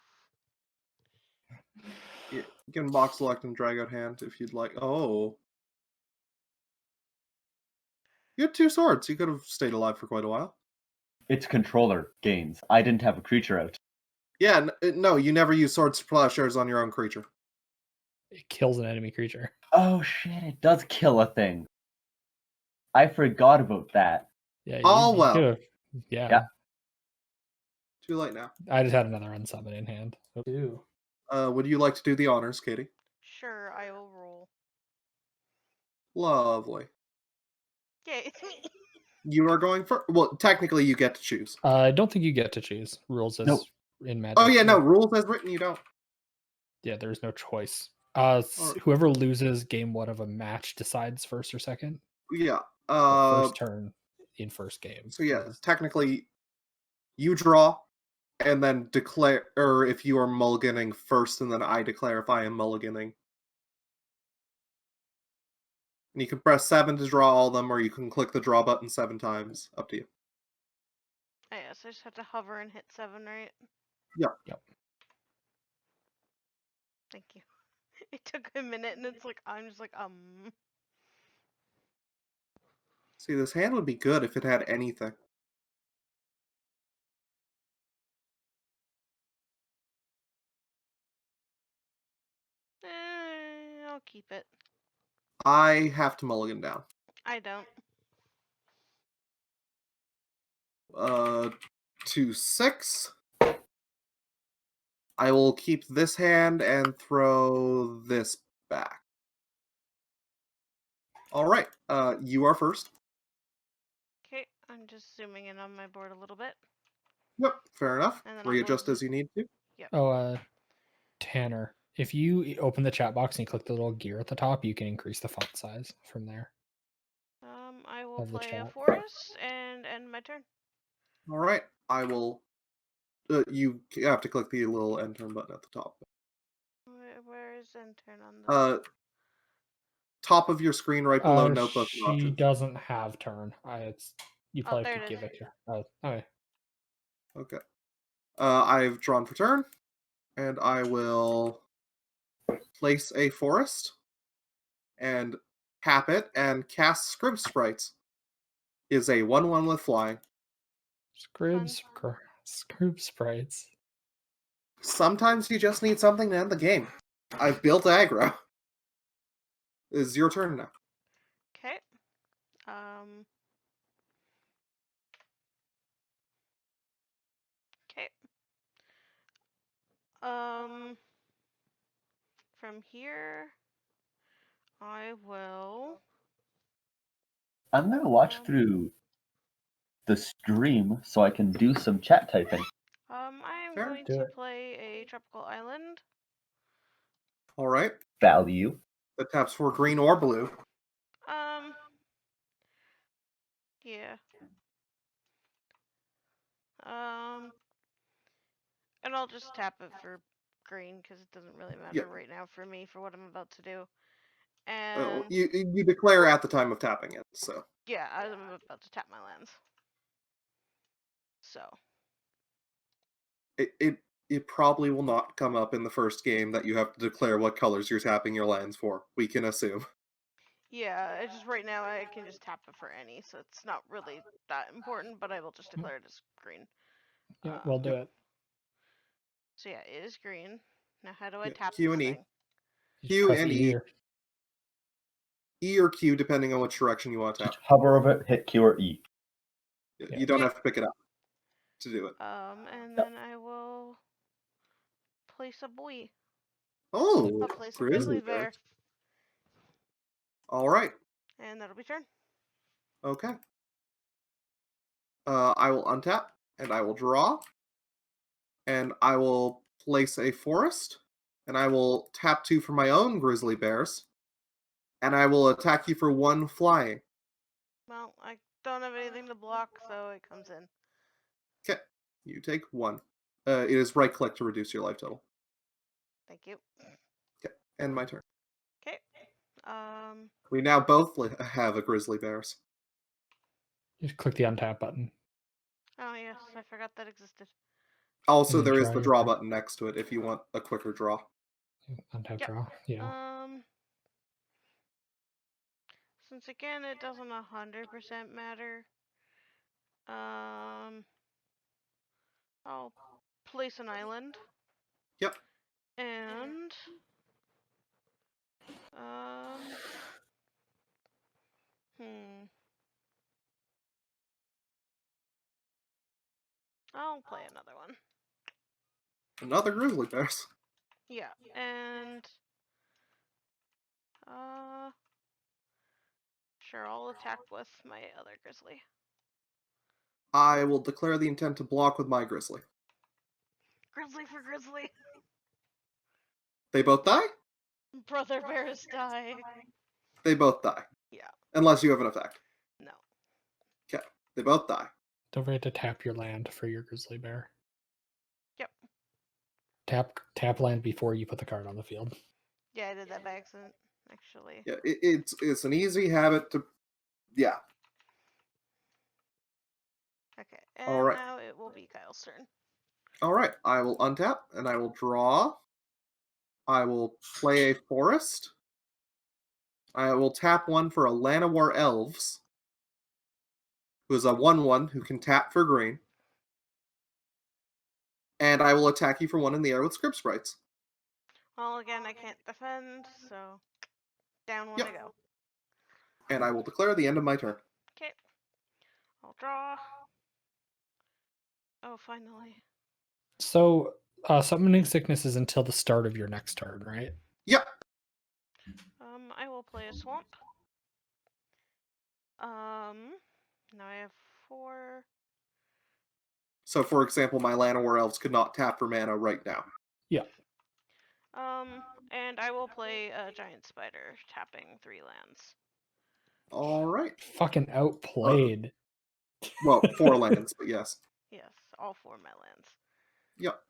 [SPEAKER 4] You can box select and drag out hand if you'd like. Oh. You had 2 swords. You could have stayed alive for quite a while.
[SPEAKER 3] It's controller gains. I didn't have a creature out.
[SPEAKER 4] Yeah, no, you never use swords plowshares on your own creature.
[SPEAKER 2] It kills an enemy creature.
[SPEAKER 3] Oh shit! It does kill a thing. I forgot about that.
[SPEAKER 2] Yeah.
[SPEAKER 4] Well.
[SPEAKER 2] Could've- yeah.
[SPEAKER 4] Too late now.
[SPEAKER 2] I just had another unsummon in hand. Ooh.
[SPEAKER 4] Would you like to do the honors, Katie?
[SPEAKER 5] Sure, I will roll.
[SPEAKER 4] Lovely.
[SPEAKER 5] Okay, it's me.
[SPEAKER 4] You are going for. Well, technically, you get to choose.
[SPEAKER 2] I don't think you get to choose rules as
[SPEAKER 3] Nope.
[SPEAKER 2] in Magic.
[SPEAKER 4] Oh yeah, no rules as written. You don't.
[SPEAKER 2] Yeah, there's no choice.
[SPEAKER 4] Alright.
[SPEAKER 2] Whoever loses game 1 of a match decides first or second.
[SPEAKER 4] Yeah.
[SPEAKER 2] The first turn in first game.
[SPEAKER 4] So yeah,
[SPEAKER 2] is-
[SPEAKER 4] technically, you draw, and then declare, or if you are mulliganing first, and then I declare if I am mulliganing. And you can press 7 to draw all of them, or you can click the draw button 7 times. Up to you.
[SPEAKER 5] Oh, yeah, so I just have to hover and hit 7, right?
[SPEAKER 4] Yep.
[SPEAKER 5] Thank you. It took a minute, and it's like, I'm just like,
[SPEAKER 4] See, this hand would be good if it had anything.
[SPEAKER 5] I'll keep it.
[SPEAKER 4] I have to mulligan down.
[SPEAKER 5] I don't.
[SPEAKER 4] 2, 6. I will keep this hand and throw this back. Alright, you are first.
[SPEAKER 5] Okay, I'm just zooming in on my board a little bit.
[SPEAKER 4] Yep, fair enough.
[SPEAKER 5] And then I'll
[SPEAKER 4] Readjust
[SPEAKER 5] go
[SPEAKER 4] as you need to.
[SPEAKER 2] Oh, Tanner, if you open the chat box and you click the little gear at the top, you can increase the font size from there.
[SPEAKER 5] I will
[SPEAKER 2] Of the
[SPEAKER 5] play a
[SPEAKER 2] chat.
[SPEAKER 5] forest and end my turn.
[SPEAKER 4] Alright, I will... you have to click the little end turn button at the top.
[SPEAKER 5] Where is end turn on the...
[SPEAKER 4] Top of your screen right below notebook
[SPEAKER 2] She
[SPEAKER 4] options.
[SPEAKER 2] doesn't have turn. You
[SPEAKER 5] Oh,
[SPEAKER 2] probably
[SPEAKER 5] there
[SPEAKER 2] could
[SPEAKER 5] it
[SPEAKER 2] give
[SPEAKER 5] is.
[SPEAKER 2] it to her. Oh, okay.
[SPEAKER 4] Okay. I've drawn for turn, and I will place a forest and tap it and cast Scrib Sprites. Is a 1/1 with flying.
[SPEAKER 2] Scrib sprites.
[SPEAKER 4] Sometimes you just need something to end the game. I've built aggro. It's your turn now.
[SPEAKER 5] Okay. Okay. From here, I will...
[SPEAKER 3] I'm gonna watch through the stream so I can do some chat typing.
[SPEAKER 5] I'm
[SPEAKER 4] Fair.
[SPEAKER 5] going
[SPEAKER 2] Do
[SPEAKER 5] to
[SPEAKER 2] it.
[SPEAKER 5] play a tropical island.
[SPEAKER 4] Alright.
[SPEAKER 3] Value.
[SPEAKER 4] That taps for green or blue.
[SPEAKER 5] Yeah. And I'll just tap it for green because it doesn't really matter right now for me for what I'm about to do. And
[SPEAKER 4] you declare at the time of tapping it, so.
[SPEAKER 5] yeah, I'm about to tap my lands. So.
[SPEAKER 4] It probably will not come up in the first game that you have to declare what colors you're tapping your lands for. We can assume.
[SPEAKER 5] Yeah, it's just right now I can just tap it for any, so it's not really that important, but I will just declare it as green.
[SPEAKER 2] Yeah, we'll do it.
[SPEAKER 5] So yeah, it is green. Now how do I tap
[SPEAKER 4] Q
[SPEAKER 5] this
[SPEAKER 4] and E.
[SPEAKER 5] thing?
[SPEAKER 4] Q and E. E or Q, depending on which direction you want to tap.
[SPEAKER 3] Just hover over it, hit Q or E.
[SPEAKER 4] You don't have to pick it up to do it.
[SPEAKER 5] And then I will place a boy.
[SPEAKER 4] Oh,
[SPEAKER 5] I'll place a grizzly bear.
[SPEAKER 4] All right.
[SPEAKER 5] And that'll be turn.
[SPEAKER 4] Okay. I will untap, and I will draw, and I will place a forest, and I will tap 2 for my own grizzly bears, and I will attack you for 1 flying.
[SPEAKER 5] Well, I don't have anything to block, so it comes in.
[SPEAKER 4] Okay. You take 1. It is right-click to reduce your life total.
[SPEAKER 5] Thank you.
[SPEAKER 4] Okay. End my turn.
[SPEAKER 5] Okay.
[SPEAKER 4] We now both have a grizzly bears.
[SPEAKER 2] Just click the untap button.
[SPEAKER 5] Oh yes, I forgot that existed.
[SPEAKER 4] Also, there is
[SPEAKER 2] draw
[SPEAKER 4] the
[SPEAKER 2] your
[SPEAKER 4] draw
[SPEAKER 2] card.
[SPEAKER 4] button next to it if you want a quicker draw.
[SPEAKER 2] Untap
[SPEAKER 5] Yep.
[SPEAKER 2] draw. Yeah.
[SPEAKER 5] Since again it doesn't 100% matter, I'll place an island.
[SPEAKER 4] Yep.
[SPEAKER 5] And I'll play another one.
[SPEAKER 4] Another grizzly bears.
[SPEAKER 5] Yeah, and sure, I'll attack with my other grizzly.
[SPEAKER 4] I will declare the intent to block with my grizzly.
[SPEAKER 5] Grizzly for grizzly.
[SPEAKER 4] They both die?
[SPEAKER 5] Brother bears die.
[SPEAKER 4] They both die.
[SPEAKER 5] Yeah.
[SPEAKER 4] Unless you have an effect.
[SPEAKER 5] No.
[SPEAKER 4] Okay. They both die.
[SPEAKER 2] Don't forget to tap your land for your grizzly bear.
[SPEAKER 5] Yep.
[SPEAKER 2] Tap land before you put the card on the field.
[SPEAKER 5] Yeah, I did that by accident, actually.
[SPEAKER 4] Yeah, it's an easy habit to. Yeah.
[SPEAKER 5] Okay, and
[SPEAKER 4] All right.
[SPEAKER 5] now it will be Kyle's turn.
[SPEAKER 4] All right. I will untap and I will draw. I will play a forest. I will tap one for a Llanowar Elves, who is a 1/1 who can tap for green. And I will attack you for 1 in the air with Script Sprites.
[SPEAKER 5] Well, again, I can't defend, so down one
[SPEAKER 4] Yep.
[SPEAKER 5] I go.
[SPEAKER 4] And I will declare the end of my turn.
[SPEAKER 5] Okay. I'll draw. Oh, finally.
[SPEAKER 2] So, summoning sickness is until the start of your next turn, right?
[SPEAKER 4] Yep.
[SPEAKER 5] I will play a swamp. Now I have 4.
[SPEAKER 4] So, for example, my Llanowar Elves could not tap for mana right now.
[SPEAKER 2] Yeah.
[SPEAKER 5] And I will play a giant spider, tapping 3 lands.
[SPEAKER 4] All right.
[SPEAKER 2] Fucking outplayed.
[SPEAKER 4] Well, 4 lands, but yes.
[SPEAKER 5] Yes, all 4 of my lands.
[SPEAKER 4] Yep.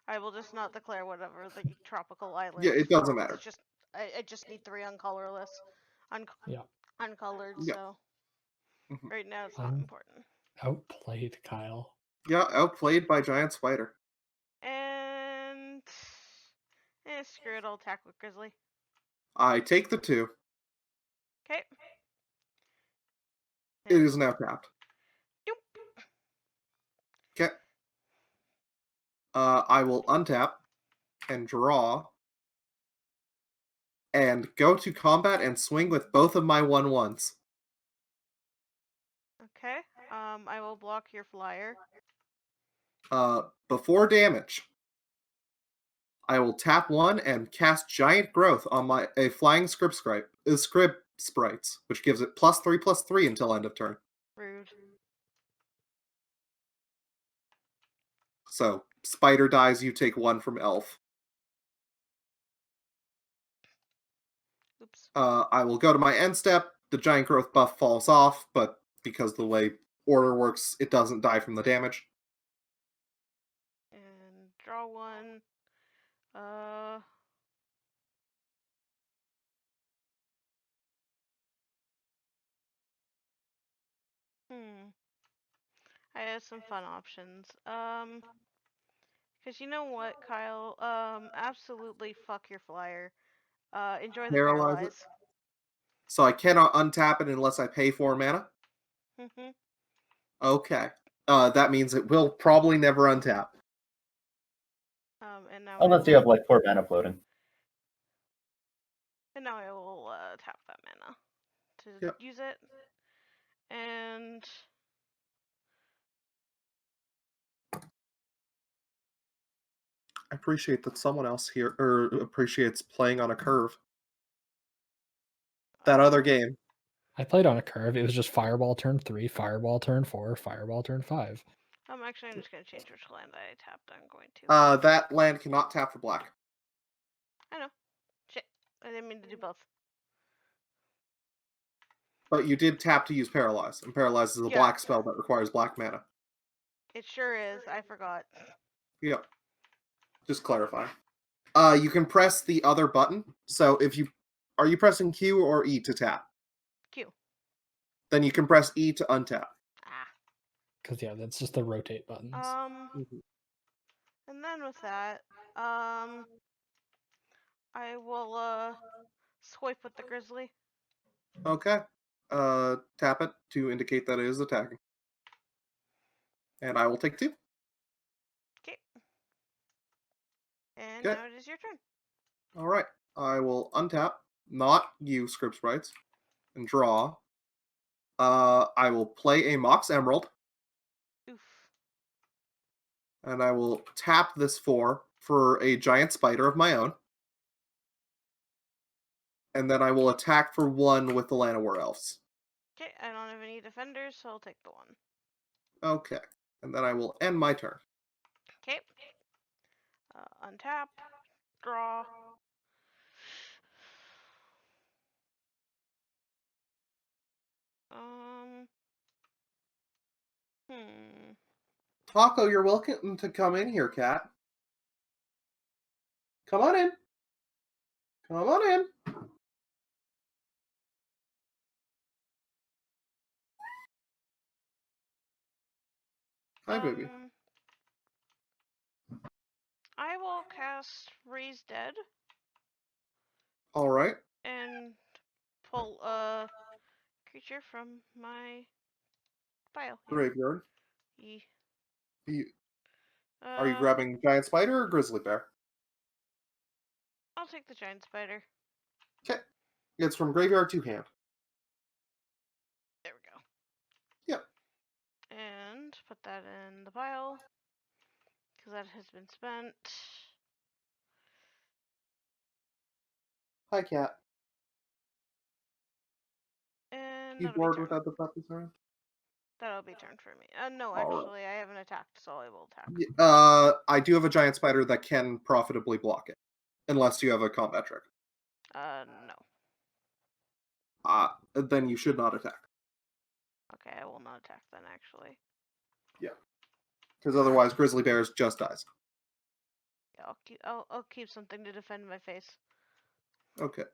[SPEAKER 5] I will just not declare whatever the tropical island.
[SPEAKER 4] Yeah, it doesn't matter.
[SPEAKER 5] It's just I just need 3 uncolorless,
[SPEAKER 2] Yeah.
[SPEAKER 5] uncolored.
[SPEAKER 4] Yeah.
[SPEAKER 5] So
[SPEAKER 4] Mhm.
[SPEAKER 5] right now it's not important.
[SPEAKER 2] Outplayed, Kyle.
[SPEAKER 4] Yeah, outplayed by giant spider.
[SPEAKER 5] And screw it, I'll attack with grizzly.
[SPEAKER 4] I take the 2.
[SPEAKER 5] Okay.
[SPEAKER 4] It is now tapped.
[SPEAKER 5] Doop.
[SPEAKER 4] Okay. I will untap and draw and go to combat and swing with both of my 1/1s.
[SPEAKER 5] Okay. I will block your flyer.
[SPEAKER 4] Before damage, I will tap 1 and cast Giant Growth on a flying script sprites, which gives it +3/+3 until end of turn.
[SPEAKER 5] Rude.
[SPEAKER 4] So spider dies, you take 1 from elf.
[SPEAKER 5] Oops.
[SPEAKER 4] I will go to my end step. The Giant Growth buff falls off, but because the way order works, it doesn't die from the damage.
[SPEAKER 5] And draw 1. I have some fun options. Because you know what, Kyle? Absolutely fuck your flyer. Enjoy the
[SPEAKER 4] Paralyze it.
[SPEAKER 5] paralyze.
[SPEAKER 4] So I cannot untap it unless I pay 4 mana?
[SPEAKER 5] Mhm.
[SPEAKER 4] Okay. That means it will probably never untap.
[SPEAKER 5] And now
[SPEAKER 3] Unless you have like 4 mana floating.
[SPEAKER 5] And now I will tap that mana to use it. And
[SPEAKER 4] I appreciate that someone else here appreciates playing on a curve. That other game.
[SPEAKER 2] I played on a curve. It was just Fireball turn 3, Fireball turn 4, Fireball turn 5.
[SPEAKER 5] actually, I'm just going to change which land I tapped. I'm going to.
[SPEAKER 4] That land cannot tap for black.
[SPEAKER 5] I know. Shit. I didn't mean to do both.
[SPEAKER 4] But you did tap to use Paralyze, and Paralyze is a black spell that requires black mana.
[SPEAKER 5] It sure is. I forgot.
[SPEAKER 4] Yep. Just clarify. You can press the other button. So are you pressing Q or E to tap?
[SPEAKER 5] Q.
[SPEAKER 4] Then you can press E to untap.
[SPEAKER 2] Because that's just the rotate buttons.
[SPEAKER 5] And then with that, I will swipe with the grizzly.
[SPEAKER 4] Okay. Tap it to indicate that it is attacking. And I will take 2.
[SPEAKER 5] Okay. And now it is your turn.
[SPEAKER 4] All right. I will untap, not use Script Sprites, and draw. I will play a Mox Emerald.
[SPEAKER 5] Oof.
[SPEAKER 4] And I will tap this for a giant spider of my own. And then I will attack for 1 with the Llanowar Elves.
[SPEAKER 5] Okay, I don't have any defenders, so I'll take the 1.
[SPEAKER 4] Okay. And then I will end my turn.
[SPEAKER 5] Okay. Untap, draw. Hmm.
[SPEAKER 4] Taco, you're welcome to come in here, cat. Come on in. Come on in. Hi, baby.
[SPEAKER 5] I will cast Raise Dead.
[SPEAKER 4] All right.
[SPEAKER 5] And pull a creature from my pile.
[SPEAKER 4] Graveyard.
[SPEAKER 5] Ye.
[SPEAKER 4] Are you grabbing giant spider or grizzly bear?
[SPEAKER 5] I'll take the giant spider.
[SPEAKER 4] Okay. It's from graveyard to hand.
[SPEAKER 5] There we go.
[SPEAKER 4] Yep.
[SPEAKER 5] And put that in the pile. Because that has been spent.
[SPEAKER 4] Hi, cat.
[SPEAKER 5] And
[SPEAKER 4] You bored without the puppies around?
[SPEAKER 5] That'll be turn for me. No,
[SPEAKER 4] All
[SPEAKER 5] actually, I haven't attacked, so I will attack.
[SPEAKER 4] I do have a giant spider that can profitably block it. Unless you have a combat trick.
[SPEAKER 5] No.
[SPEAKER 4] Then you should not attack.
[SPEAKER 5] Okay, I will not attack then, actually.
[SPEAKER 4] Yeah. Because otherwise, grizzly bears just dies.
[SPEAKER 5] Yeah, I'll keep something to defend my face.
[SPEAKER 4] Okay.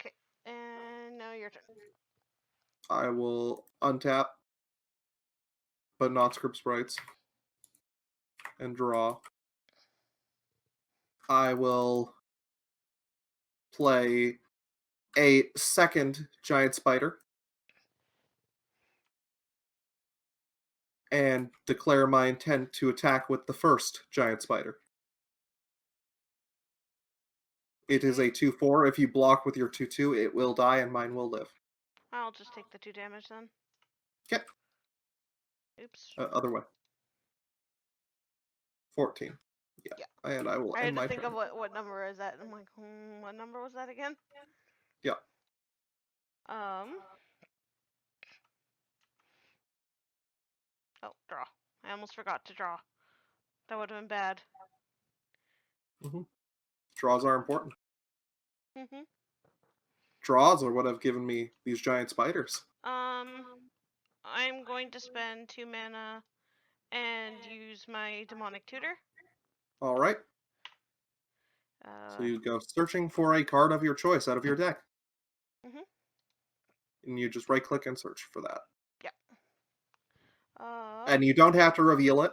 [SPEAKER 5] Okay, and now your turn.
[SPEAKER 4] I will untap, but not script sprites, and draw. I will play a second giant spider and declare my intent to attack with the first giant spider. It is a 2/4. If you block with your 2/2, it will die and mine will live.
[SPEAKER 5] I'll just take the 2 damage then.
[SPEAKER 4] Okay.
[SPEAKER 5] Oops.
[SPEAKER 4] Other way. 14. Yeah. And I will end my turn.
[SPEAKER 5] I had to think of what number is that. I'm like, what number was that again?
[SPEAKER 4] Yeah.
[SPEAKER 5] Oh, draw. I almost forgot to draw. That would have been bad.
[SPEAKER 4] Draws are important. Draws are what have given me these giant spiders.
[SPEAKER 5] I'm going to spend 2 mana and use my demonic tutor.
[SPEAKER 4] All right. So you go searching for a card of your choice out of your deck. And you just right click and search for that.
[SPEAKER 5] Yeah.
[SPEAKER 4] And you don't have to reveal it.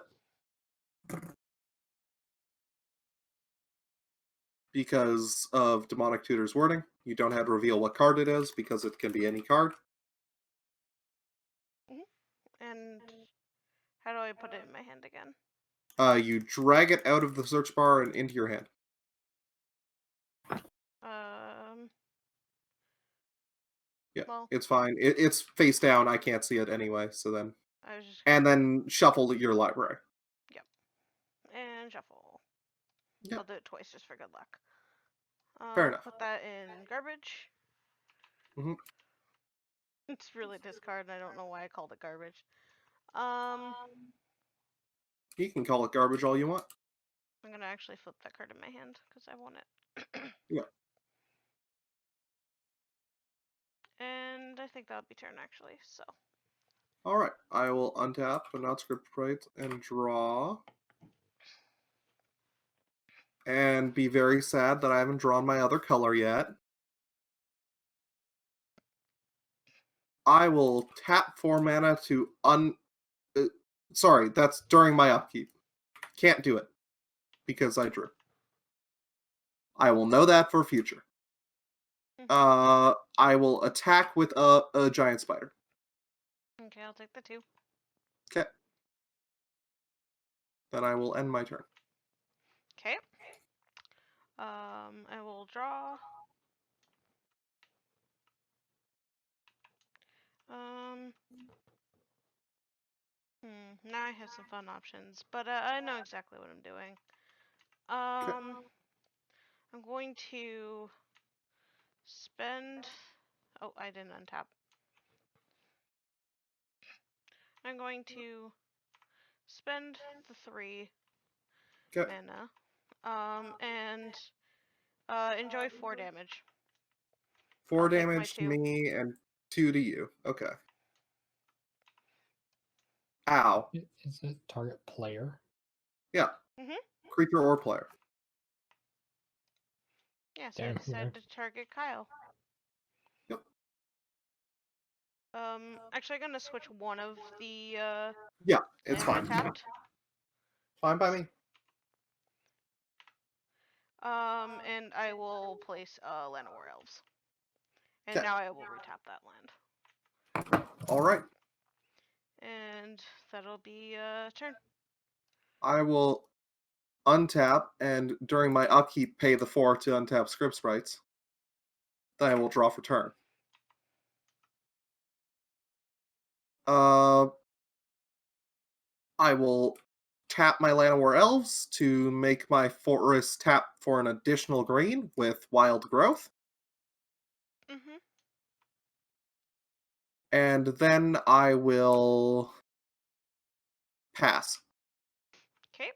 [SPEAKER 4] Because of demonic tutor's wording. You don't have to reveal what card it is because it can be any card.
[SPEAKER 5] And how do I put it in my hand again?
[SPEAKER 4] You drag it out of the search bar and into your hand. Yeah, well, it's fine. It's face down. I can't see it anyway. So then, and then shuffle your library.
[SPEAKER 5] Yep. And shuffle.
[SPEAKER 4] Yep.
[SPEAKER 5] I'll do it twice just for good luck.
[SPEAKER 4] Fair enough.
[SPEAKER 5] Put that in garbage. It's really discard, and I don't know why I called it garbage.
[SPEAKER 4] You can call it garbage all you want.
[SPEAKER 5] I'm gonna actually flip that card in my hand because I want it.
[SPEAKER 4] Yeah.
[SPEAKER 5] And I think that would be turn actually. So.
[SPEAKER 4] All right, I will untap, but not script sprites, and draw. And be very sad that I haven't drawn my other color yet. I will tap 4 mana to sorry, that's during my upkeep. Can't do it because I drew. I will know that for future. I will attack with a giant spider.
[SPEAKER 5] Okay, I'll take the 2.
[SPEAKER 4] Okay. Then I will end my turn.
[SPEAKER 5] Okay. I will draw. Now I have some fun options, but I know exactly what I'm doing. I'm going to spend. Oh, I didn't untap. I'm going to spend the 3
[SPEAKER 4] Okay.
[SPEAKER 5] mana. And enjoy 4 damage.
[SPEAKER 4] 4
[SPEAKER 5] I'll take my
[SPEAKER 4] damage to
[SPEAKER 5] 2.
[SPEAKER 4] me and 2 to you. Okay. Ow.
[SPEAKER 2] Is it target player?
[SPEAKER 4] Yeah.
[SPEAKER 5] Mhm.
[SPEAKER 4] Creature or player.
[SPEAKER 5] Yeah, so I
[SPEAKER 2] Damn,
[SPEAKER 5] decided to target Kyle.
[SPEAKER 4] Yep.
[SPEAKER 5] Actually, I'm gonna switch one of the
[SPEAKER 4] Yeah, it's
[SPEAKER 5] lands
[SPEAKER 4] fine.
[SPEAKER 5] I tapped.
[SPEAKER 4] Fine by me.
[SPEAKER 5] And I will place Land of War Elves. And
[SPEAKER 4] Okay.
[SPEAKER 5] now I will retap that land.
[SPEAKER 4] All right.
[SPEAKER 5] And that'll be turn.
[SPEAKER 4] I will untap and during my upkeep pay the 4 to untap script sprites. Then I will draw for turn. I will tap my Land of War Elves to make my forest tap for an additional green with Wild Growth.
[SPEAKER 5] Mhm.
[SPEAKER 4] And then I will pass.
[SPEAKER 5] Okay.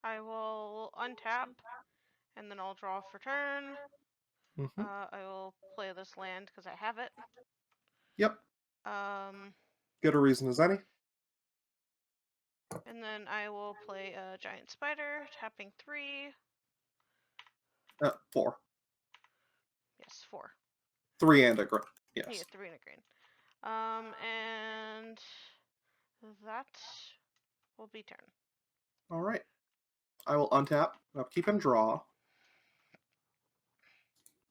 [SPEAKER 5] I will untap, and then I'll draw for turn.
[SPEAKER 4] Mm-hmm.
[SPEAKER 5] I will play this land because I have it.
[SPEAKER 4] Yep.
[SPEAKER 5] Good
[SPEAKER 4] a reason as any.
[SPEAKER 5] And then I will play a giant spider, tapping 3.
[SPEAKER 4] 4.
[SPEAKER 5] Yes, 4.
[SPEAKER 4] 3 and a green. Yes.
[SPEAKER 5] Yeah, 3 and a green. And that will be turn.
[SPEAKER 4] All right. I will untap, upkeep, and draw.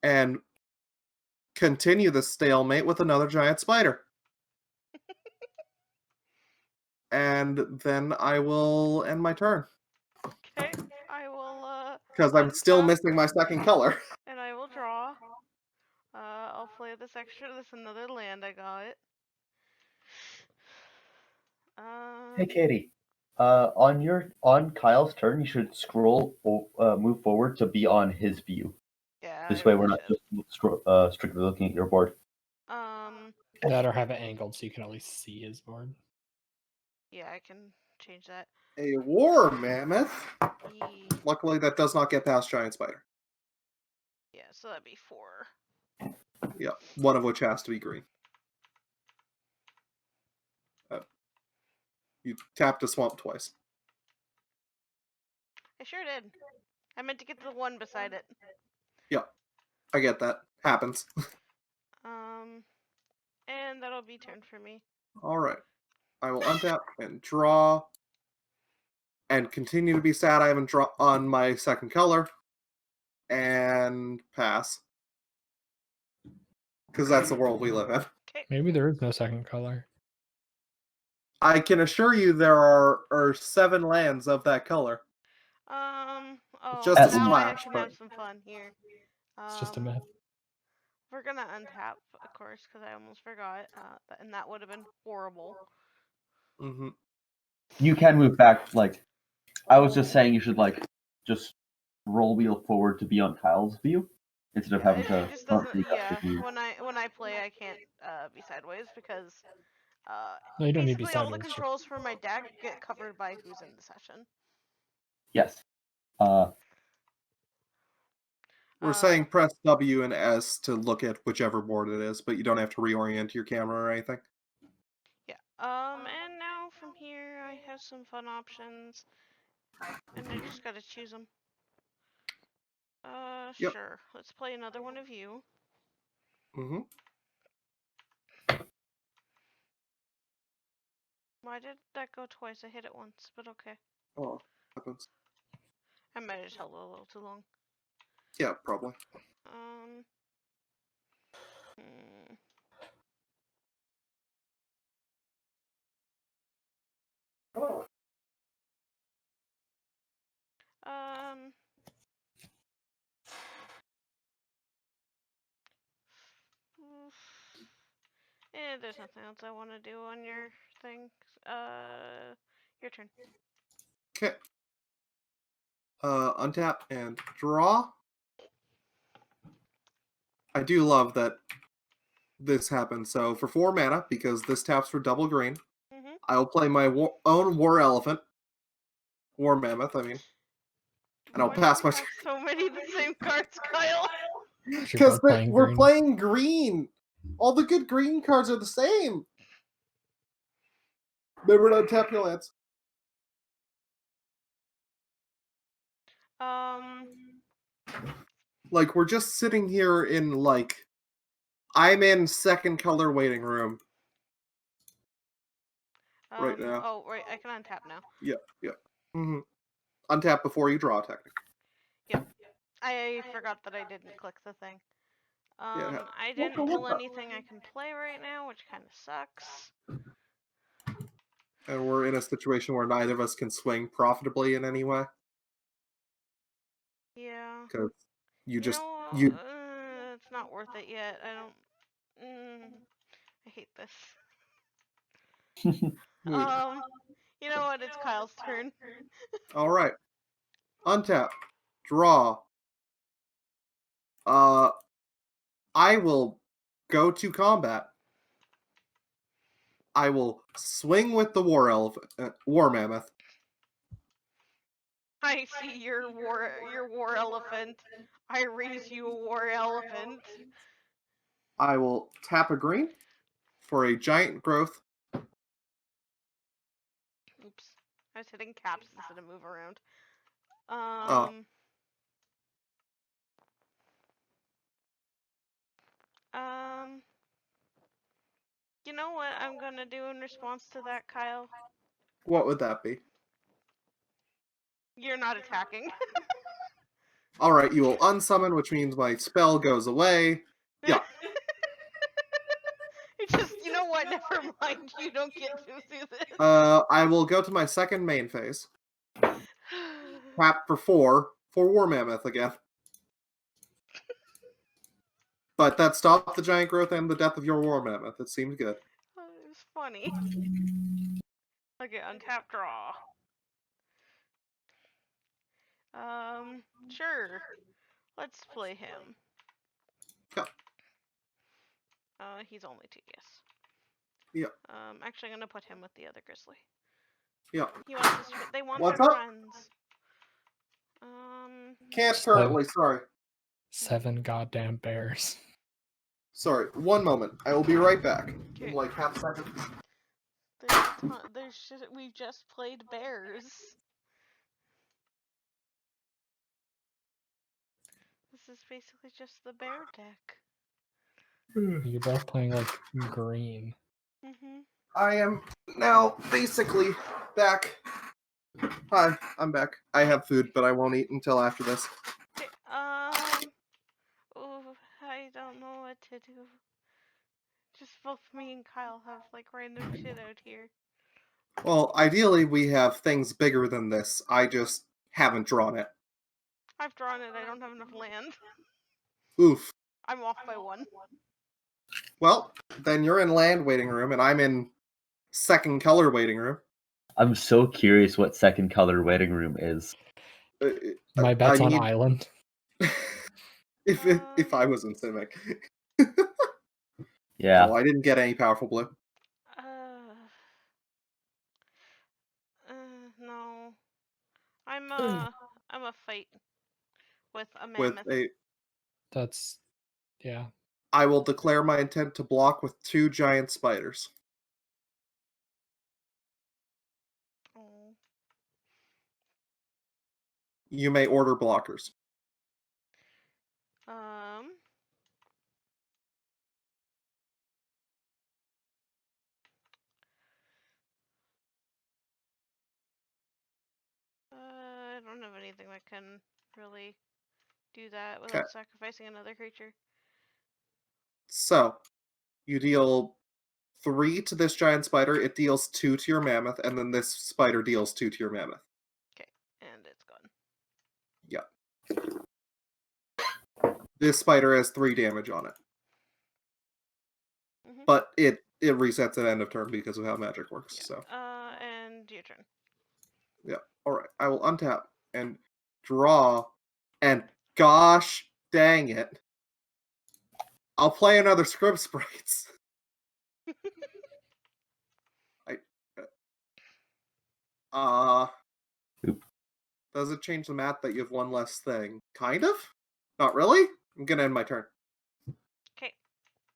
[SPEAKER 4] And continue the stalemate with another giant spider. And then I will end my turn.
[SPEAKER 5] Okay, I will
[SPEAKER 4] Because I'm still
[SPEAKER 5] untap,
[SPEAKER 4] missing my second color.
[SPEAKER 5] and I will draw. I'll play this another land I got.
[SPEAKER 3] Hey, Katie. On Kyle's turn, you should move forward to be on his view.
[SPEAKER 5] Yeah,
[SPEAKER 3] This
[SPEAKER 5] I
[SPEAKER 3] way,
[SPEAKER 5] really
[SPEAKER 3] we're not
[SPEAKER 5] should.
[SPEAKER 3] just strictly looking at your board.
[SPEAKER 2] That or have it angled so you can at least see his board.
[SPEAKER 5] Yeah, I can change that.
[SPEAKER 4] A war mammoth.
[SPEAKER 5] E
[SPEAKER 4] Luckily, that does not get past giant spider.
[SPEAKER 5] Yeah, so that'd be 4.
[SPEAKER 4] Yeah, one of which has to be green. You tapped a swamp twice.
[SPEAKER 5] I sure did. I meant to get the 1 beside it.
[SPEAKER 4] Yeah, I get that. Happens.
[SPEAKER 5] And that'll be turn for me.
[SPEAKER 4] All right. I will untap and draw. And continue to be sad I haven't drawn on my second color. And pass. Because that's the world we live in.
[SPEAKER 5] Okay.
[SPEAKER 2] Maybe there is no second color.
[SPEAKER 4] I can assure you there are 7 lands of that color.
[SPEAKER 5] Oh,
[SPEAKER 4] Just
[SPEAKER 3] a
[SPEAKER 5] now I
[SPEAKER 4] splash,
[SPEAKER 5] can
[SPEAKER 4] but-
[SPEAKER 5] have some fun here.
[SPEAKER 2] It's just a myth.
[SPEAKER 5] We're gonna untap, of course, because I almost forgot. And that would have been horrible.
[SPEAKER 4] Mm-hmm.
[SPEAKER 3] You can move back. Like, I was just saying, you should just roll wheel forward to be on Kyle's view instead of having to.
[SPEAKER 5] It just doesn't. Yeah, when I play, I can't be sideways because
[SPEAKER 2] No, you don't need to be
[SPEAKER 5] basically all the
[SPEAKER 2] sideways.
[SPEAKER 5] controls for my deck get covered by who's in the session.
[SPEAKER 3] Yes.
[SPEAKER 4] We're saying press W and S to look at whichever board it is, but you don't have to reorient your camera or anything.
[SPEAKER 5] Yeah. And now from here, I have some fun options, and I just gotta choose them.
[SPEAKER 4] Yep.
[SPEAKER 5] Sure. Let's play another one of you.
[SPEAKER 4] Mm-hmm.
[SPEAKER 5] Why did that go twice? I hit it once, but okay.
[SPEAKER 4] Oh, happens.
[SPEAKER 5] I might have just held it a little too long.
[SPEAKER 4] Yeah, probably.
[SPEAKER 5] There's nothing else I want to do on your thing. Your turn.
[SPEAKER 4] Okay. Untap and draw. I do love that this happens. So for 4 mana, because this taps for double green,
[SPEAKER 5] Mm-hmm.
[SPEAKER 4] I will play my own War Elephant War Mammoth, I mean. And I'll
[SPEAKER 5] Why
[SPEAKER 4] pass
[SPEAKER 5] do
[SPEAKER 4] my
[SPEAKER 5] you have so many of the same cards, Kyle?
[SPEAKER 4] Because we're playing green. All the good green cards are the same. Remember to untap your lands. Like, we're just sitting here in, like... I'm in second color waiting room. Right now.
[SPEAKER 5] Oh, right, I can untap now.
[SPEAKER 4] Yep. Mm-hmm. Untap before you draw, technically.
[SPEAKER 5] Yep. I forgot that I didn't click the thing.
[SPEAKER 4] Yeah.
[SPEAKER 5] I didn't pull anything I can play right now, which kind of sucks.
[SPEAKER 4] And we're in a situation where neither of us can swing profitably in any way.
[SPEAKER 5] Yeah.
[SPEAKER 4] Because
[SPEAKER 5] it's not worth it yet. I don't... I hate this. You know what? It's Kyle's turn.
[SPEAKER 4] All right. Untap. Draw. I will go to combat. I will swing with the War Mammoth.
[SPEAKER 5] I see your war elephant. I raise you a war elephant.
[SPEAKER 4] I will tap a green for a giant growth.
[SPEAKER 5] Oops. I was hitting caps instead of move around. You know what I'm gonna do in response to that, Kyle?
[SPEAKER 4] What would that be?
[SPEAKER 5] You're not attacking.
[SPEAKER 4] Alright, you will unsummon, which means my spell goes away. Yeah.
[SPEAKER 5] It's just, you know what? Never mind. You don't get to do this.
[SPEAKER 4] I will go to my second main phase. Tap for 4 for War Mammoth again. But that stopped the giant growth and the death of your War Mammoth. It seemed good.
[SPEAKER 5] It was funny. Okay, untap draw. Sure. Let's play him.
[SPEAKER 4] Okay.
[SPEAKER 5] He's only 2, yes.
[SPEAKER 4] Yeah.
[SPEAKER 5] Actually, I'm gonna put him with the other grizzly.
[SPEAKER 4] Yeah.
[SPEAKER 5] They want
[SPEAKER 4] What's
[SPEAKER 5] their
[SPEAKER 4] up?
[SPEAKER 5] friends.
[SPEAKER 4] Can't currently, sorry.
[SPEAKER 2] 7 goddamn bears.
[SPEAKER 4] Sorry, one moment. I will be right back.
[SPEAKER 5] Okay.
[SPEAKER 4] In like half a second.
[SPEAKER 5] We've just played bears. This is basically just the bear deck.
[SPEAKER 2] You're both playing like green.
[SPEAKER 5] Mm-hmm.
[SPEAKER 4] I am now basically back. Hi, I'm back. I have food, but I won't eat until after this.
[SPEAKER 5] Okay, I don't know what to do. Just both me and Kyle have like random shit out here.
[SPEAKER 4] Well, ideally we have things bigger than this. I just haven't drawn it.
[SPEAKER 5] I've drawn it. I don't have enough land.
[SPEAKER 4] Oof.
[SPEAKER 5] I'm off by 1.
[SPEAKER 4] Well, then you're in land waiting room, and I'm in second color waiting room.
[SPEAKER 3] I'm so curious what second color waiting room is.
[SPEAKER 2] My bet's on island.
[SPEAKER 4] if I was in Simic.
[SPEAKER 3] Yeah.
[SPEAKER 4] Oh, I didn't get any powerful blue.
[SPEAKER 5] No. I'm a fight with a mammoth.
[SPEAKER 2] That's, yeah.
[SPEAKER 4] I will declare my intent to block with 2 giant spiders.
[SPEAKER 5] Oh.
[SPEAKER 4] You may order blockers.
[SPEAKER 5] I don't have anything that can really do that without sacrificing another creature.
[SPEAKER 4] So, you deal 3 to this giant spider, it deals 2 to your mammoth, and then this spider deals 2 to your mammoth.
[SPEAKER 5] Okay, and it's gone.
[SPEAKER 4] Yeah. This spider has 3 damage on it. Mm-hmm. But it resets at end of turn because of how magic works.
[SPEAKER 5] Yeah.
[SPEAKER 4] So.
[SPEAKER 5] And your turn.
[SPEAKER 4] Yeah. Alright. I will untap and draw, and gosh dang it. I'll play another Scrub Sprites. Does it change the map that you have one less thing? Kind of? Not really? I'm gonna end my turn.
[SPEAKER 5] Okay,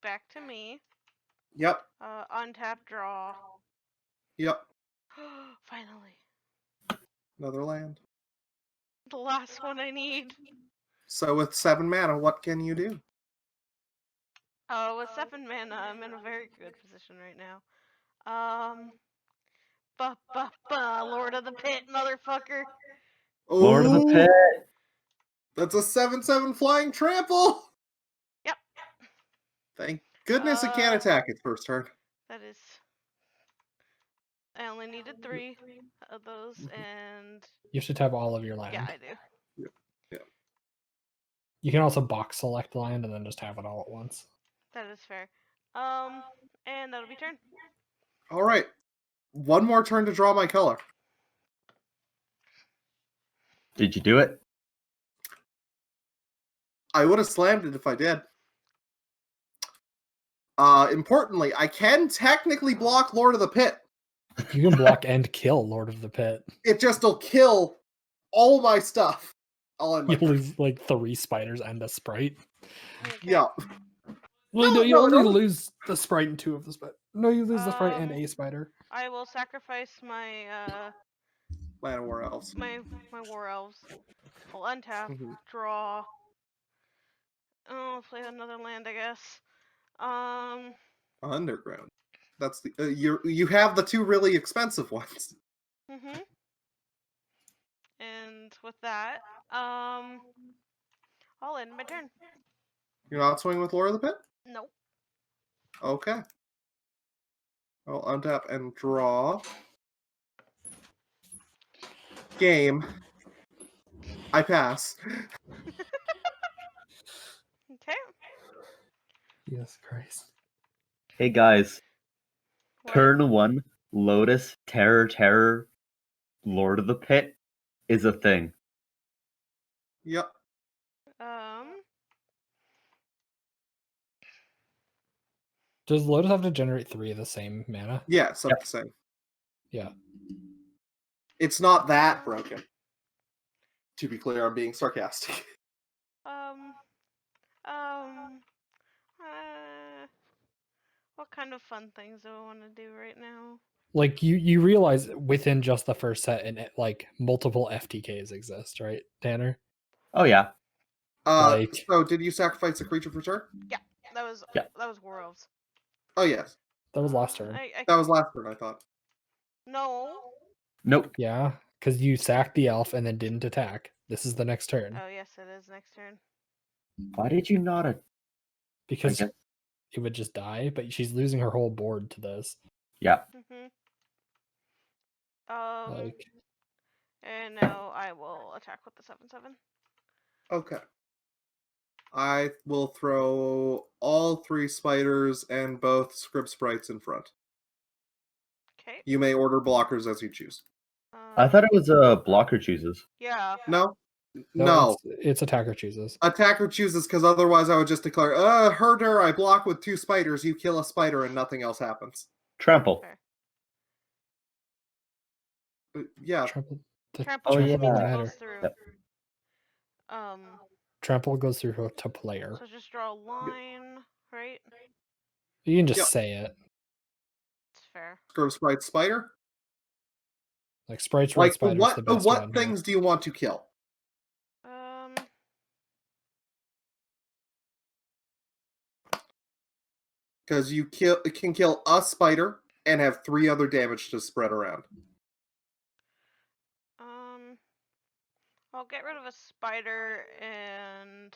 [SPEAKER 5] back to me.
[SPEAKER 4] Yep.
[SPEAKER 5] Untap, draw.
[SPEAKER 4] Yep.
[SPEAKER 5] Finally.
[SPEAKER 4] Another land.
[SPEAKER 5] The last one I need.
[SPEAKER 4] So with 7 mana, what can you do?
[SPEAKER 5] With 7 mana, I'm in a very good position right now. Lord of the Pit, motherfucker.
[SPEAKER 3] Lord of the
[SPEAKER 4] Ooh,
[SPEAKER 3] Pit.
[SPEAKER 4] that's a 7/7 flying trample!
[SPEAKER 5] Yep.
[SPEAKER 4] Thank goodness it can't attack its first turn.
[SPEAKER 5] That is... I only needed 3 of those, and...
[SPEAKER 2] You should have all of your land.
[SPEAKER 5] Yeah, I do.
[SPEAKER 4] Yeah.
[SPEAKER 2] You can also box select land and then just have it all at once.
[SPEAKER 5] That is fair. And that'll be turn.
[SPEAKER 4] Alright. One more turn to draw my color.
[SPEAKER 3] Did you do it?
[SPEAKER 4] I would have slammed it if I did. Importantly, I can technically block Lord of the Pit.
[SPEAKER 2] You can block and kill Lord of the Pit.
[SPEAKER 4] It just'll kill all my stuff. I'll end my
[SPEAKER 2] You'll
[SPEAKER 4] turn.
[SPEAKER 2] lose like 3 spiders and a sprite.
[SPEAKER 5] Okay.
[SPEAKER 4] Yeah.
[SPEAKER 2] Well,
[SPEAKER 4] No,
[SPEAKER 2] you
[SPEAKER 4] no,
[SPEAKER 2] only
[SPEAKER 4] no.
[SPEAKER 2] lose the sprite and 2 of the spider. No, you lose the sprite and
[SPEAKER 5] Um,
[SPEAKER 2] a spider.
[SPEAKER 5] I will sacrifice my
[SPEAKER 4] Land of War Elves.
[SPEAKER 5] my war elves. I'll untap,
[SPEAKER 4] Mhm.
[SPEAKER 5] draw. Oh, play another land, I guess.
[SPEAKER 4] Underground. That's the you have the 2 really expensive ones.
[SPEAKER 5] And with that, I'll end my turn.
[SPEAKER 4] You're not swinging with Lord of the Pit?
[SPEAKER 5] Nope.
[SPEAKER 4] Okay. I'll untap and draw. Game. I pass.
[SPEAKER 5] Okay.
[SPEAKER 2] Jesus Christ.
[SPEAKER 3] Hey guys,
[SPEAKER 5] What?
[SPEAKER 3] turn 1, Lotus, Terror, Lord of the Pit is a thing.
[SPEAKER 4] Yep.
[SPEAKER 2] Does Lotus have to generate 3 of the same mana?
[SPEAKER 4] Yeah, it's up
[SPEAKER 3] Yep.
[SPEAKER 4] the same.
[SPEAKER 2] Yeah.
[SPEAKER 4] It's not that broken. To be clear, I'm being sarcastic.
[SPEAKER 5] What kind of fun things do I want to do right now?
[SPEAKER 2] Like you realize within just the first set and like multiple FTKs exist, right, Tanner?
[SPEAKER 3] Oh yeah.
[SPEAKER 2] Like-
[SPEAKER 4] So did you sacrifice a creature for turn?
[SPEAKER 5] Yeah, that was
[SPEAKER 3] Yeah.
[SPEAKER 5] that was war elves.
[SPEAKER 4] Oh yes.
[SPEAKER 2] That was last turn.
[SPEAKER 4] That was last turn, I thought.
[SPEAKER 5] No.
[SPEAKER 3] Nope.
[SPEAKER 2] Yeah, because you sacked the elf and then didn't attack. This is the next turn.
[SPEAKER 5] Oh yes, it is next turn.
[SPEAKER 3] Why did you not?
[SPEAKER 2] Because
[SPEAKER 3] guess-
[SPEAKER 2] it would just die, but she's losing her whole board to this.
[SPEAKER 3] Yeah.
[SPEAKER 2] Like,
[SPEAKER 5] and now I will attack with the 7/7.
[SPEAKER 4] Okay. I will throw all 3 spiders and both script sprites in front.
[SPEAKER 5] Okay.
[SPEAKER 4] You may order blockers as you choose.
[SPEAKER 3] I thought it was blocker chooses.
[SPEAKER 5] Yeah.
[SPEAKER 4] No?
[SPEAKER 2] no,
[SPEAKER 4] No.
[SPEAKER 2] it's attacker chooses.
[SPEAKER 4] Attacker chooses because otherwise I would just declare, herder, I block with 2 spiders, you kill a spider and nothing else happens.
[SPEAKER 3] Trample.
[SPEAKER 4] Yeah.
[SPEAKER 2] Trample.
[SPEAKER 5] Trample
[SPEAKER 3] Oh,
[SPEAKER 2] trample
[SPEAKER 3] yeah.
[SPEAKER 2] doesn't
[SPEAKER 5] goes
[SPEAKER 2] matter.
[SPEAKER 5] through.
[SPEAKER 3] Yep.
[SPEAKER 2] Trample goes through to player.
[SPEAKER 5] So just draw a line, right?
[SPEAKER 2] You can just
[SPEAKER 4] Yep.
[SPEAKER 2] say it.
[SPEAKER 5] It's fair.
[SPEAKER 4] Script sprite spider.
[SPEAKER 2] Like sprites red
[SPEAKER 4] Like
[SPEAKER 2] spider's
[SPEAKER 4] what
[SPEAKER 2] the best
[SPEAKER 4] what
[SPEAKER 2] one
[SPEAKER 4] things
[SPEAKER 2] here.
[SPEAKER 4] do you want to kill? Because you can kill a spider and have 3 other damage to spread around.
[SPEAKER 5] I'll get rid of a spider and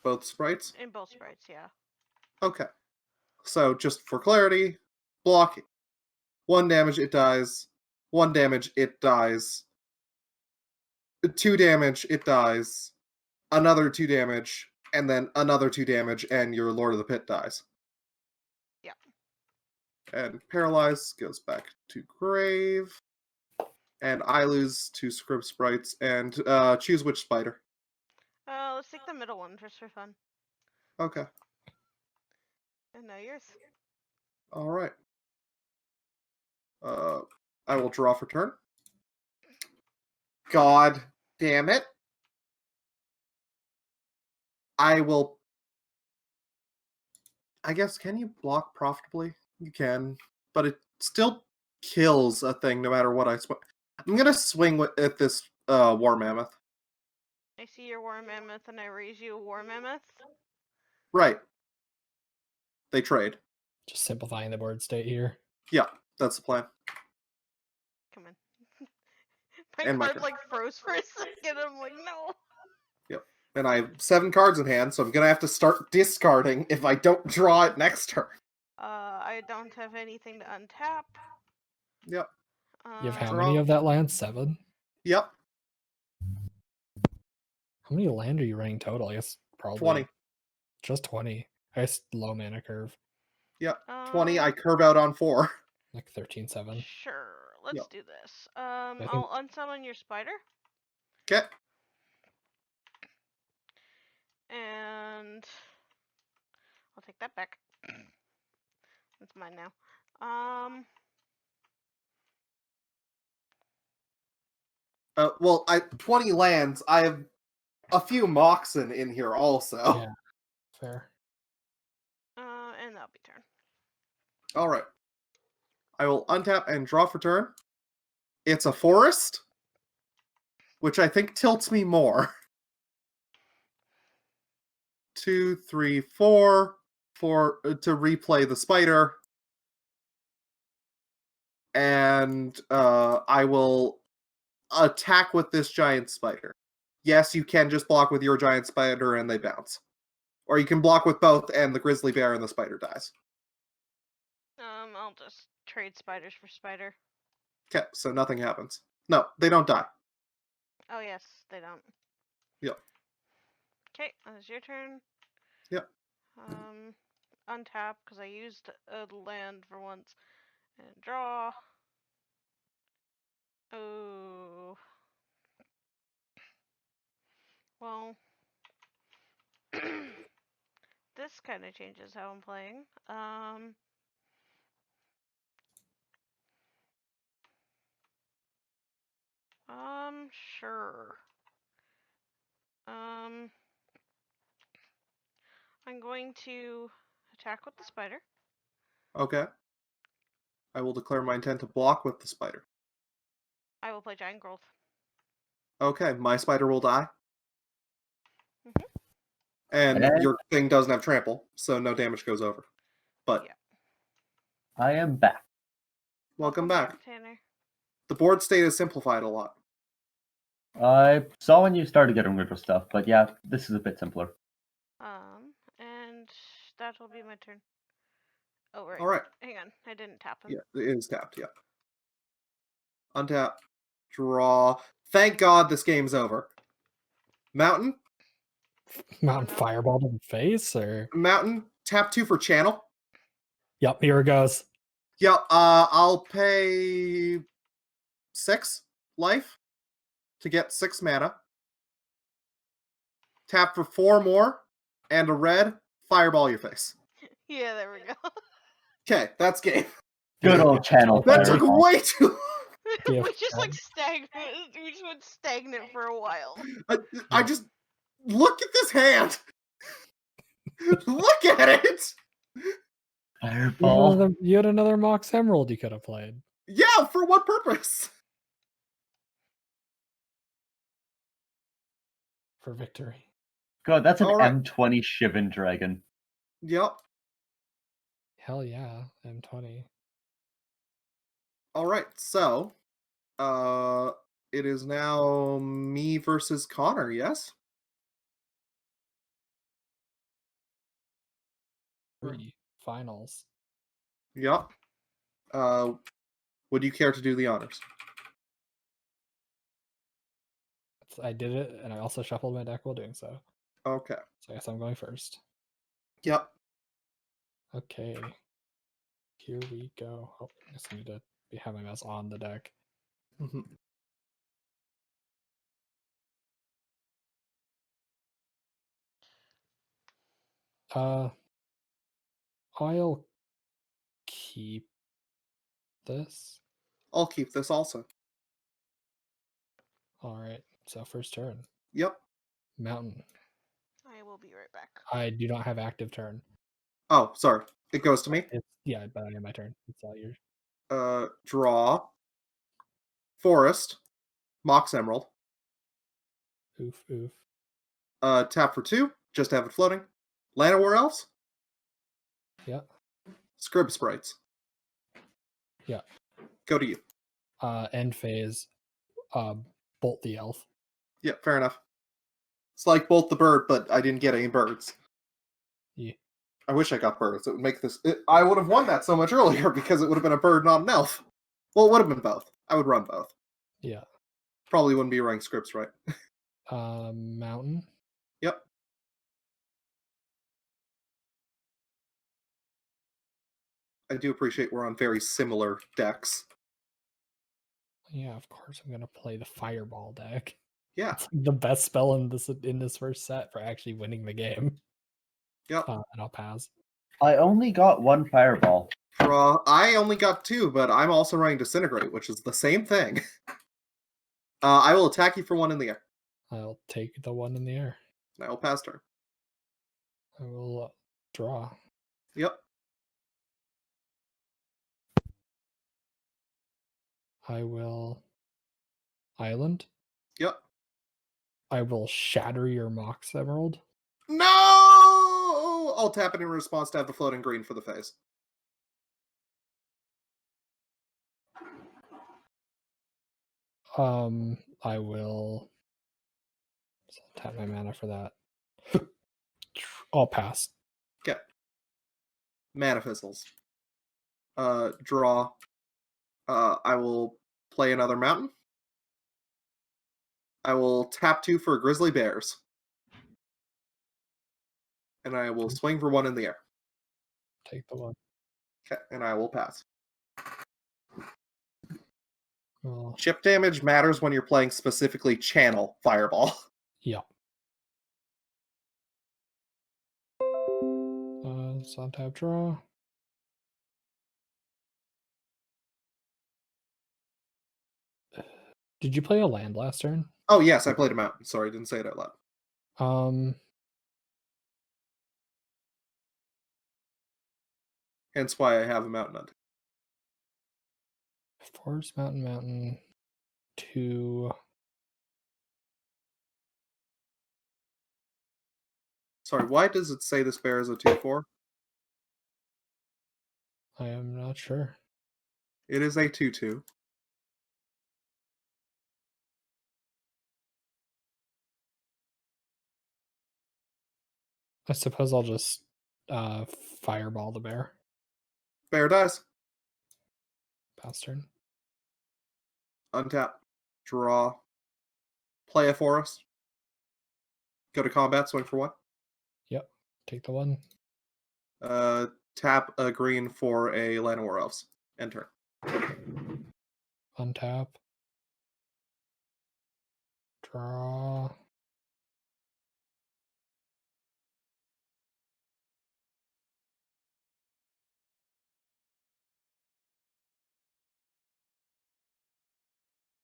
[SPEAKER 4] Both sprites?
[SPEAKER 5] in both sprites, yeah.
[SPEAKER 4] Okay. So just for clarity, block 1 damage, it dies. 1 damage, it dies. 2 damage, it dies. Another 2 damage, and then another 2 damage, and your Lord of the Pit dies.
[SPEAKER 5] Yeah.
[SPEAKER 4] And Paralyze goes back to Grave. And I lose 2 script sprites, and choose which spider.
[SPEAKER 5] Let's take the middle one just for fun.
[SPEAKER 4] Okay.
[SPEAKER 5] And now yours.
[SPEAKER 4] Alright. I will draw for turn. God damn it. I will... I guess, can you block profitably? You can, but it still kills a thing no matter what I swing. I'm gonna swing at this War Mammoth.
[SPEAKER 5] I see your War Mammoth and I raise you a War Mammoth.
[SPEAKER 4] Right. They trade.
[SPEAKER 2] Just simplifying the board state here.
[SPEAKER 4] Yeah, that's the plan.
[SPEAKER 5] Come on. My
[SPEAKER 4] And my
[SPEAKER 5] card
[SPEAKER 4] turn.
[SPEAKER 5] like froze for a second. I'm like, no.
[SPEAKER 4] Yep. And I have 7 cards in hand, so I'm gonna have to start discarding if I don't draw it next turn.
[SPEAKER 5] I don't have anything to untap.
[SPEAKER 4] Yep.
[SPEAKER 2] You have how
[SPEAKER 4] Draw.
[SPEAKER 2] many of that land? 7?
[SPEAKER 4] Yep.
[SPEAKER 2] How many land are you running total? I guess probably
[SPEAKER 4] 20.
[SPEAKER 2] Just 20. I guess low mana curve.
[SPEAKER 4] Yep. 20. I curve out on 4.
[SPEAKER 2] Like 13-7.
[SPEAKER 5] Sure. Let's
[SPEAKER 4] Yep.
[SPEAKER 5] do this.
[SPEAKER 2] think-
[SPEAKER 5] I'll unsummon your spider.
[SPEAKER 4] Okay.
[SPEAKER 5] And I'll take that back. That's mine now.
[SPEAKER 4] Well, 20 lands. I have a few Moxen in here also.
[SPEAKER 2] Yeah. Fair.
[SPEAKER 5] And that'll be turn.
[SPEAKER 4] All right. I will untap and draw for turn. It's a forest, which I think tilts me more. 2, 3, 4 for to replay the spider, and I will attack with this giant spider. Yes, you can just block with your giant spider and they bounce, or you can block with both and the grizzly bear and the spider dies.
[SPEAKER 5] I'll just trade spiders for spider.
[SPEAKER 4] Okay, so nothing happens. No, they don't die.
[SPEAKER 5] Oh yes, they don't.
[SPEAKER 4] Yep.
[SPEAKER 5] Okay, that's your turn.
[SPEAKER 4] Yep.
[SPEAKER 5] Untap because I used a land for once, and draw. Oh. Well, this kind of changes how I'm playing. Sure. I'm going to attack with the spider.
[SPEAKER 4] Okay. I will declare my intent to block with the spider.
[SPEAKER 5] I will play Giant Growth.
[SPEAKER 4] Okay, my spider will die.
[SPEAKER 5] Mhm.
[SPEAKER 4] And
[SPEAKER 3] And-
[SPEAKER 4] your thing doesn't have trample, so no damage goes over. But
[SPEAKER 5] Yeah.
[SPEAKER 3] I am back.
[SPEAKER 4] welcome back.
[SPEAKER 5] Tanner.
[SPEAKER 4] The board state is simplified a lot.
[SPEAKER 3] I saw when you started getting rid of stuff, but yeah, this is a bit simpler.
[SPEAKER 5] And that will be my turn. Oh, right.
[SPEAKER 4] All right.
[SPEAKER 5] Hang on. I didn't tap him.
[SPEAKER 4] Yeah, it is tapped, yeah. Untap. Draw. Thank God this game's over. Mountain.
[SPEAKER 2] Mountain
[SPEAKER 5] no.
[SPEAKER 2] Fireball to the face, or
[SPEAKER 4] Mountain. Tap 2 for channel.
[SPEAKER 2] yep, here it goes.
[SPEAKER 4] Yeah, I'll pay 6 life to get 6 mana. Tap for 4 more, and a red. Fireball your face.
[SPEAKER 5] Yeah, there we go.
[SPEAKER 4] Okay, that's game.
[SPEAKER 3] Good old channel
[SPEAKER 4] That took
[SPEAKER 3] fireball.
[SPEAKER 4] way too
[SPEAKER 2] Yeah.
[SPEAKER 5] We just like stagnant. We just went stagnant for a while.
[SPEAKER 4] I just look at this hand. Look at it.
[SPEAKER 3] Fireball.
[SPEAKER 2] You had another Mox Emerald you could have played
[SPEAKER 4] Yeah, for what purpose?
[SPEAKER 2] for victory.
[SPEAKER 3] God, that's an
[SPEAKER 4] All right.
[SPEAKER 3] M20 Shivan Dragon.
[SPEAKER 4] Yep.
[SPEAKER 2] Hell yeah, M20.
[SPEAKER 4] All right. So, it is now me versus Connor. Yes.
[SPEAKER 2] Finals.
[SPEAKER 4] Yep. Would you care to do the honors?
[SPEAKER 2] I did it, and I also shuffled my deck while doing so.
[SPEAKER 4] Okay.
[SPEAKER 2] So I guess I'm going first.
[SPEAKER 4] Yep.
[SPEAKER 2] Okay. Here we go. Oh, I guess I need to have my mouse on the deck.
[SPEAKER 4] Mhm.
[SPEAKER 2] I'll keep this.
[SPEAKER 4] I'll keep this also.
[SPEAKER 2] All right. So first turn.
[SPEAKER 4] Yep.
[SPEAKER 2] Mountain.
[SPEAKER 5] I will be right back.
[SPEAKER 2] I do not have active turn.
[SPEAKER 4] Oh, sorry. It goes to me.
[SPEAKER 2] Yeah, but I have my turn. It's all yours.
[SPEAKER 4] Draw. Forest. Mox Emerald.
[SPEAKER 2] Oof, oof.
[SPEAKER 4] Tap for 2. Just have it floating. Llanowar Elves.
[SPEAKER 2] Yeah.
[SPEAKER 4] Scrib Sprites.
[SPEAKER 2] Yeah.
[SPEAKER 4] Go to you.
[SPEAKER 2] End phase. Bolt the elf.
[SPEAKER 4] Yeah, fair enough. It's like Bolt the Bird, but I didn't get any birds.
[SPEAKER 2] Yeah.
[SPEAKER 4] I wish I got birds. It would make this... I would have won that so much earlier because it would have been a bird, not an elf. Well, it would have been both. I would run both.
[SPEAKER 2] Yeah.
[SPEAKER 4] Probably wouldn't be running scripts, right?
[SPEAKER 2] Mountain.
[SPEAKER 4] Yep. I do appreciate we're on very similar decks.
[SPEAKER 2] Yeah, of course I'm gonna play the Fireball deck.
[SPEAKER 4] Yeah.
[SPEAKER 2] It's the best spell in this first set for actually winning the game.
[SPEAKER 4] Yep.
[SPEAKER 2] And I'll pass.
[SPEAKER 3] I only got 1 fireball.
[SPEAKER 4] I only got 2, but I'm also running Disintegrate, which is the same thing. I will attack you for 1 in the air.
[SPEAKER 2] I'll take the 1 in the air.
[SPEAKER 4] And I will pass turn.
[SPEAKER 2] I will draw.
[SPEAKER 4] Yep.
[SPEAKER 2] I will island.
[SPEAKER 4] Yep.
[SPEAKER 2] I will shatter your Mox Emerald.
[SPEAKER 4] No! I'll tap it in response to have the floating green for the phase.
[SPEAKER 2] I will tap my mana for that. I'll pass.
[SPEAKER 4] Okay. Mana Fizzles. Draw. I will play another mountain. I will tap 2 for Grizzly Bears. And I will swing for 1 in the air.
[SPEAKER 2] Take the 1.
[SPEAKER 4] Okay, and I will pass.
[SPEAKER 2] Well,
[SPEAKER 4] Chip damage matters when you're playing specifically Channel Fireball.
[SPEAKER 2] yeah. So on tap draw. Did you play a land last turn?
[SPEAKER 4] Oh, yes, I played a mountain. Sorry, I didn't say it out loud. Hence why I have a mountain on.
[SPEAKER 2] Forest mountain 2.
[SPEAKER 4] Sorry, why does it say this bear is a 2/4?
[SPEAKER 2] I am not sure.
[SPEAKER 4] It is a 2/2.
[SPEAKER 2] I suppose I'll just fireball the bear.
[SPEAKER 4] Bear dies.
[SPEAKER 2] Pass turn.
[SPEAKER 4] Untap. Draw. Play a forest. Go to combat, swing for 1.
[SPEAKER 2] Yep. Take the 1.
[SPEAKER 4] Tap a green for a Llanowar Elves. Enter.
[SPEAKER 2] Untap. Draw.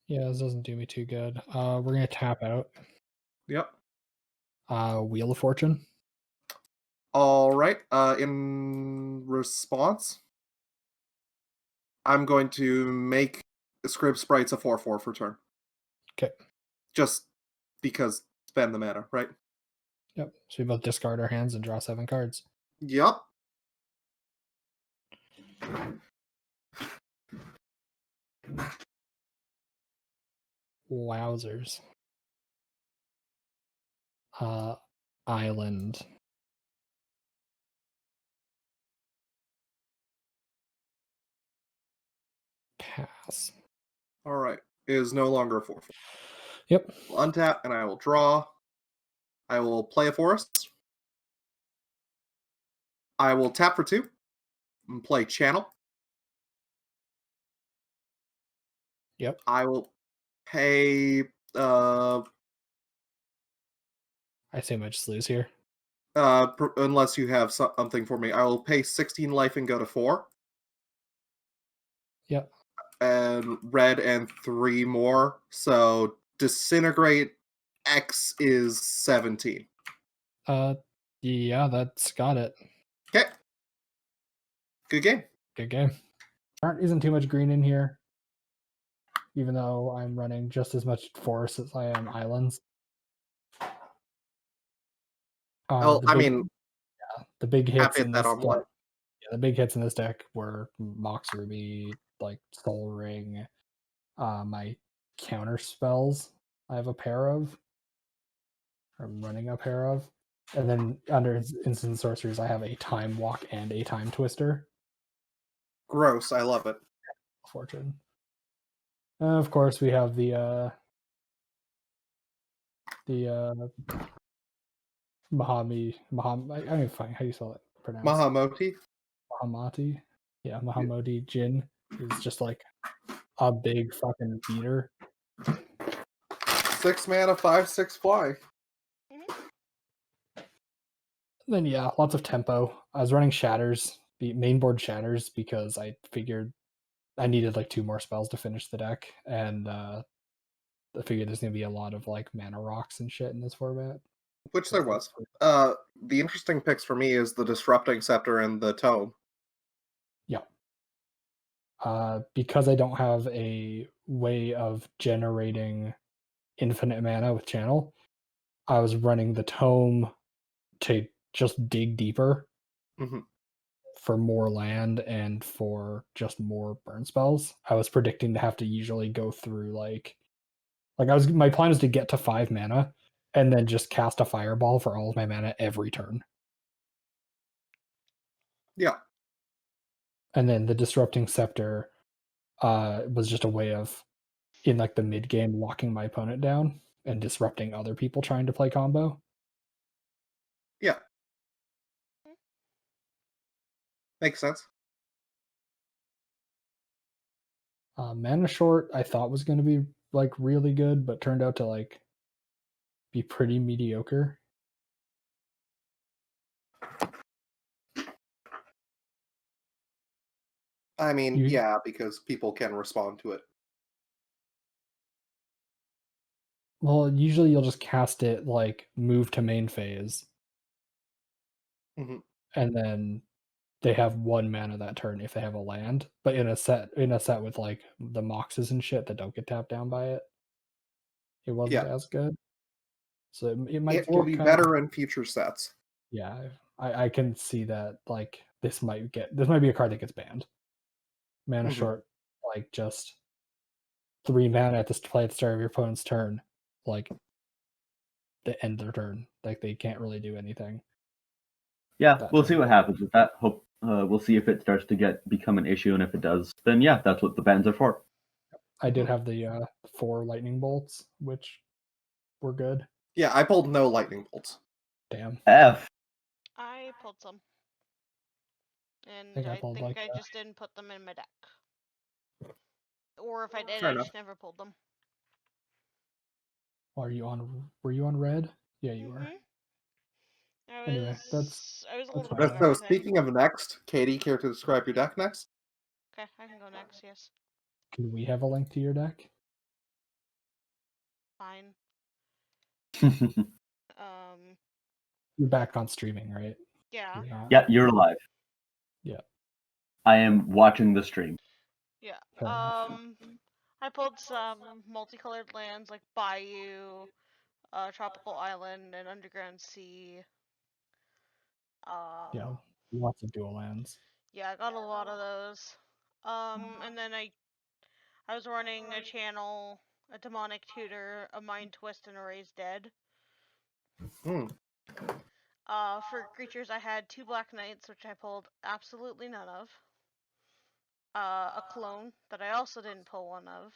[SPEAKER 2] Yeah, this doesn't do me too good. We're gonna tap out.
[SPEAKER 4] Yep.
[SPEAKER 2] Wheel of Fortune.
[SPEAKER 4] All right. In response, I'm going to make Scrib Sprites a 4/4 for turn.
[SPEAKER 2] Okay.
[SPEAKER 4] Just because spend the mana, right?
[SPEAKER 2] Yep. So we both discard our hands and draw 7 cards.
[SPEAKER 4] Yep.
[SPEAKER 2] Wowzers. Island. Pass.
[SPEAKER 4] All right. It is no longer a 4/4.
[SPEAKER 2] Yep.
[SPEAKER 4] I'll untap and I will draw. I will play a forest. I will tap for 2 and play Channel.
[SPEAKER 2] Yep.
[SPEAKER 4] I will pay.
[SPEAKER 2] I assume I just lose here.
[SPEAKER 4] Unless you have something for me, I will pay 16 life and go to 4.
[SPEAKER 2] Yep.
[SPEAKER 4] and red and 3 more. So disintegrate X is 17.
[SPEAKER 2] Yeah, that's got it.
[SPEAKER 4] Okay. Good game.
[SPEAKER 2] Good game. There isn't too much green in here, even though I'm running just as much forest as I am islands. The big hits
[SPEAKER 4] happy
[SPEAKER 2] in
[SPEAKER 4] at that
[SPEAKER 2] this
[SPEAKER 4] on one.
[SPEAKER 2] deck. Yeah, the big hits in this deck were Mox Ruby, like Soul Ring, my counter spells. I have a pair of. I'm running a pair of. And then under instant sorceries, I have a Time Walk and a Time Twister.
[SPEAKER 4] Gross. I love it.
[SPEAKER 2] Fortune. Of course, we have the Mahamati. I mean, fine. How do you spell it? Pronounce Mahamati. Yeah, Mahamoti Jin is just like a big fucking beater.
[SPEAKER 4] 6 mana, 5/6 fly.
[SPEAKER 2] Then yeah, lots of tempo. I was running Shatters, the mainboard Shatters, because I figured I needed like 2 more spells to finish the deck, and I figured there's gonna be a lot of like mana rocks and shit in this format.
[SPEAKER 4] Which there was. The interesting picks for me is the Disrupting Scepter and the Tome.
[SPEAKER 2] Yeah. Because I don't have a way of generating infinite mana with Channel, I was running the Tome to just dig deeper for more land and for just more burn spells. I was predicting to have to usually go through like my plan was to get to 5 mana and then just cast a fireball for all of my mana every turn.
[SPEAKER 4] Yeah.
[SPEAKER 2] And then the Disrupting Scepter was just a way of, in like the mid game, locking my opponent down and disrupting other people trying to play combo.
[SPEAKER 4] Yeah. Makes sense.
[SPEAKER 2] Mana Short I thought was going to be like really good, but turned out to like be pretty mediocre.
[SPEAKER 4] I mean, yeah, because people can respond to it.
[SPEAKER 2] Well, usually you'll just cast it like move to main phase, and then they have 1 mana that turn if they have a land. But in a set with like the Moxes and shit that don't get tapped down by it, it wasn't as good. So it might
[SPEAKER 4] will be better in future sets.
[SPEAKER 2] Yeah, I can see that. Like this might be a card that gets banned. Mana Short, like just 3 mana at this play at the start of your opponent's turn, like the end of their turn. Like they can't really do anything.
[SPEAKER 3] Yeah, we'll see what happens with that. Hope we'll see if it starts to become an issue, and if it does, then yeah, that's what the bans are for.
[SPEAKER 2] I did have the 4 lightning bolts, which were good.
[SPEAKER 4] Yeah, I pulled no lightning bolts.
[SPEAKER 2] Damn.
[SPEAKER 3] F.
[SPEAKER 5] I pulled some. And
[SPEAKER 2] I think
[SPEAKER 5] I just didn't put them in my deck. Or if I did,
[SPEAKER 4] Fair
[SPEAKER 5] I
[SPEAKER 4] enough.
[SPEAKER 5] just never pulled them.
[SPEAKER 2] Were you on red? Yeah, you were. Anyway, that's
[SPEAKER 5] I was a little
[SPEAKER 2] fine.
[SPEAKER 5] bit of
[SPEAKER 4] So
[SPEAKER 5] everything.
[SPEAKER 4] speaking of next, Katie, care to describe your deck next?
[SPEAKER 5] Okay, I can go next, yes.
[SPEAKER 2] Can we have a link to your deck?
[SPEAKER 5] Fine.
[SPEAKER 2] You're back on streaming, right?
[SPEAKER 5] Yeah.
[SPEAKER 3] Yeah, you're alive.
[SPEAKER 2] Yeah.
[SPEAKER 3] I am watching the stream.
[SPEAKER 5] Yeah. I pulled some multicolored lands like Bayou, Tropical Island, and Underground Sea.
[SPEAKER 2] Yeah, lots of dual lands.
[SPEAKER 5] Yeah, I got a lot of those. And then I was running a channel, a Demonic Tutor, a Mind Twist, and a Raise Dead. For creatures, I had 2 Black Knights, which I pulled absolutely none of. A clone that I also didn't pull one of,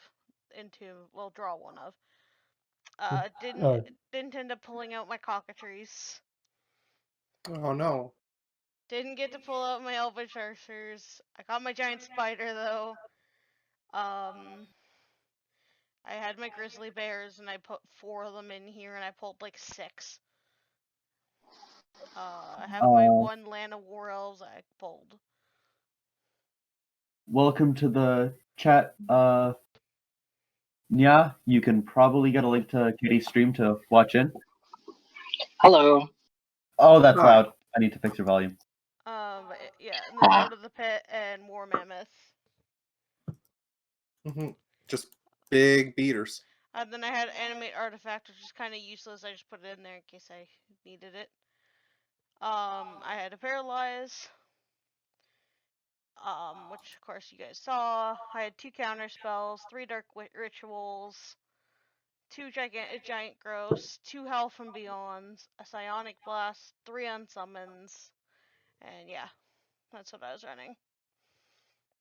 [SPEAKER 5] draw one of. Didn't end up pulling out my Cockatrice.
[SPEAKER 4] Oh no.
[SPEAKER 5] Didn't get to pull out my Elvish Archers. I got my Giant Spider though. I had my Grizzly Bears and I put 4 of them in here and I pulled like 6. I have my 1 Land of War Elves I pulled.
[SPEAKER 3] Welcome to the chat. Yeah, you can probably get a link to Kitty's stream to watch in.
[SPEAKER 6] Hello.
[SPEAKER 3] Oh, that's
[SPEAKER 4] Hi.
[SPEAKER 3] loud. I need to fix your volume.
[SPEAKER 5] Yeah, and then Out of the Pit and War Mammoth.
[SPEAKER 4] Just big beaters.
[SPEAKER 5] And then I had Animate Artifact, which is kind of useless. I just put it in there in case I needed it. I had a Paralyze, which of course you guys saw. I had 2 counter spells, 3 Dark Rituals, 2 Giant Growths, 2 Hell from Beyond, a Psionic Blast, 3 Unsummons, and yeah, that's what I was running.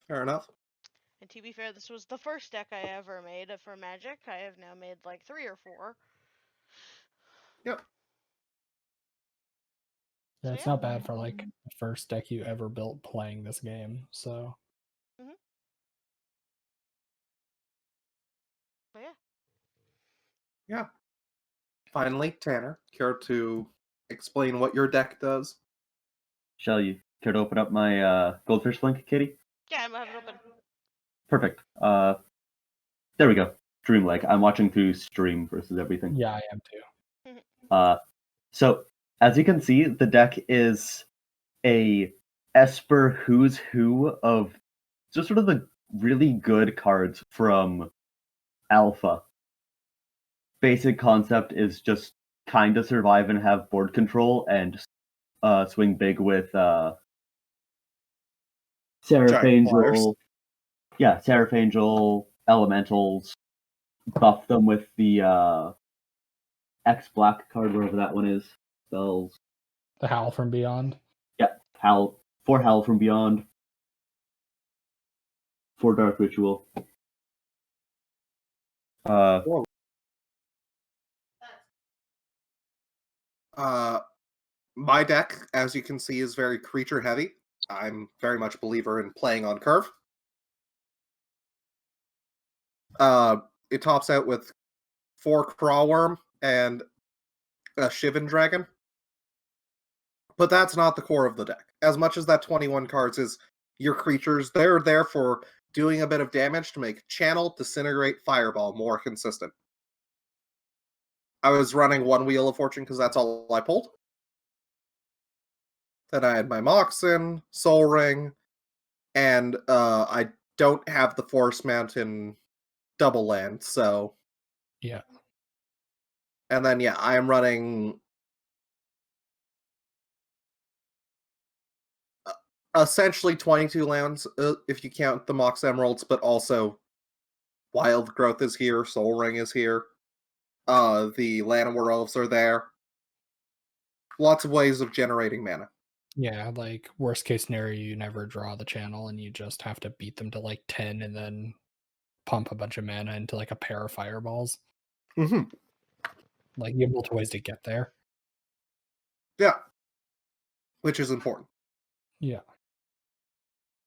[SPEAKER 4] Fair enough.
[SPEAKER 5] And to be fair, this was the first deck I ever made for Magic. I have now made like 3 or 4.
[SPEAKER 4] Yep.
[SPEAKER 2] Yeah, it's not bad for like the first deck you ever built playing this game. So.
[SPEAKER 5] But yeah.
[SPEAKER 4] Yeah. Finally, Tanner, care to explain what your deck does?
[SPEAKER 3] Shall you care to open up my goldfish link, Kitty?
[SPEAKER 5] Yeah, I'm gonna have it open.
[SPEAKER 3] Perfect. There we go. Stream Lake. I'm watching through stream versus everything.
[SPEAKER 2] Yeah, I am too.
[SPEAKER 3] So as you can see, the deck is a Esper who's who of just sort of the really good cards from Alpha. Basic concept is just kind of survive and have board control and swing big with Seraph Angel. Yeah, Seraph Angel, Elementals. Buff them with the X Black card, wherever that one is. Spells.
[SPEAKER 2] The Howl from Beyond.
[SPEAKER 3] Yeah, Howl. 4 Howl from Beyond. 4 Dark Ritual.
[SPEAKER 4] My deck, as you can see, is very creature heavy. I'm very much a believer in playing on curve. It tops out with 4 Crawworm and a Shivan Dragon. But that's not the core of the deck. As much as that 21 cards is your creatures, they're there for doing a bit of damage to make Channel, Disintegrate, Fireball more consistent. I was running 1 Wheel of Fortune because that's all I pulled. Then I had my Moxen, Soul Ring, and I don't have the Forest Mountain double land, so...
[SPEAKER 2] Yeah.
[SPEAKER 4] And then, yeah, I am running... essentially 22 lands, if you count the Mox Emeralds, but also Wild Growth is here, Soul Ring is here, the Llanowar Elves are there. Lots of ways of generating mana.
[SPEAKER 2] Yeah, like worst case scenario, you never draw the channel and you just have to beat them to like 10 and then pump a bunch of mana into like a pair of fireballs.
[SPEAKER 4] Mm-hmm.
[SPEAKER 2] Like you have multiple ways to get there.
[SPEAKER 4] Yeah. Which is important.
[SPEAKER 2] Yeah.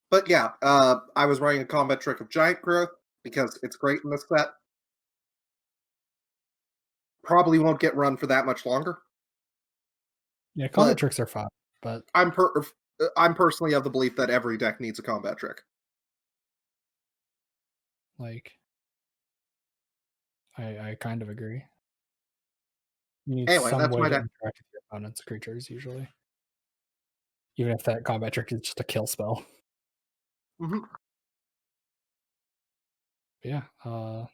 [SPEAKER 4] But yeah, I was running a combat trick of Giant Growth because it's great in this set. Probably won't get run for that much longer.
[SPEAKER 2] Yeah, combat tricks are fun, but
[SPEAKER 4] I'm personally of the belief that every deck needs a combat trick.
[SPEAKER 2] Like, I kind of agree. You need
[SPEAKER 4] Anyway,
[SPEAKER 2] some
[SPEAKER 4] that's
[SPEAKER 2] way
[SPEAKER 4] my
[SPEAKER 2] to
[SPEAKER 4] deck.
[SPEAKER 2] interact with your opponent's creatures, usually. Even if that combat trick is just a kill spell.
[SPEAKER 4] Mm-hmm.
[SPEAKER 2] Yeah, I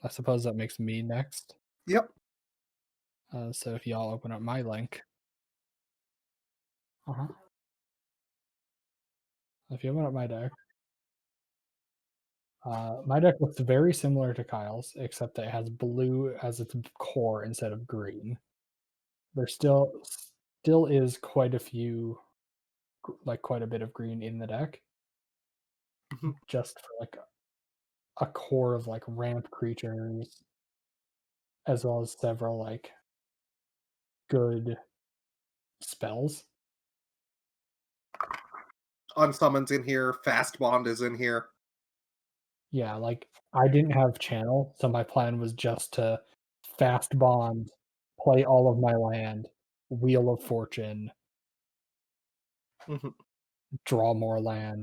[SPEAKER 2] suppose that makes me next.
[SPEAKER 4] Yep.
[SPEAKER 2] So if y'all open up my link. If you open up my deck. My deck looks very similar to Kyle's, except that it has blue as its core instead of green. There still is quite a few, like quite a bit of green in the deck.
[SPEAKER 4] Mm-hmm.
[SPEAKER 2] Just for like a core of like ramp creatures, as well as several like good spells.
[SPEAKER 4] Unsummons in here, Fast Bond is in here.
[SPEAKER 2] Yeah, like I didn't have channel, so my plan was just to fast bond, play all of my land, Wheel of Fortune,
[SPEAKER 4] Mm-hmm.
[SPEAKER 2] draw more land,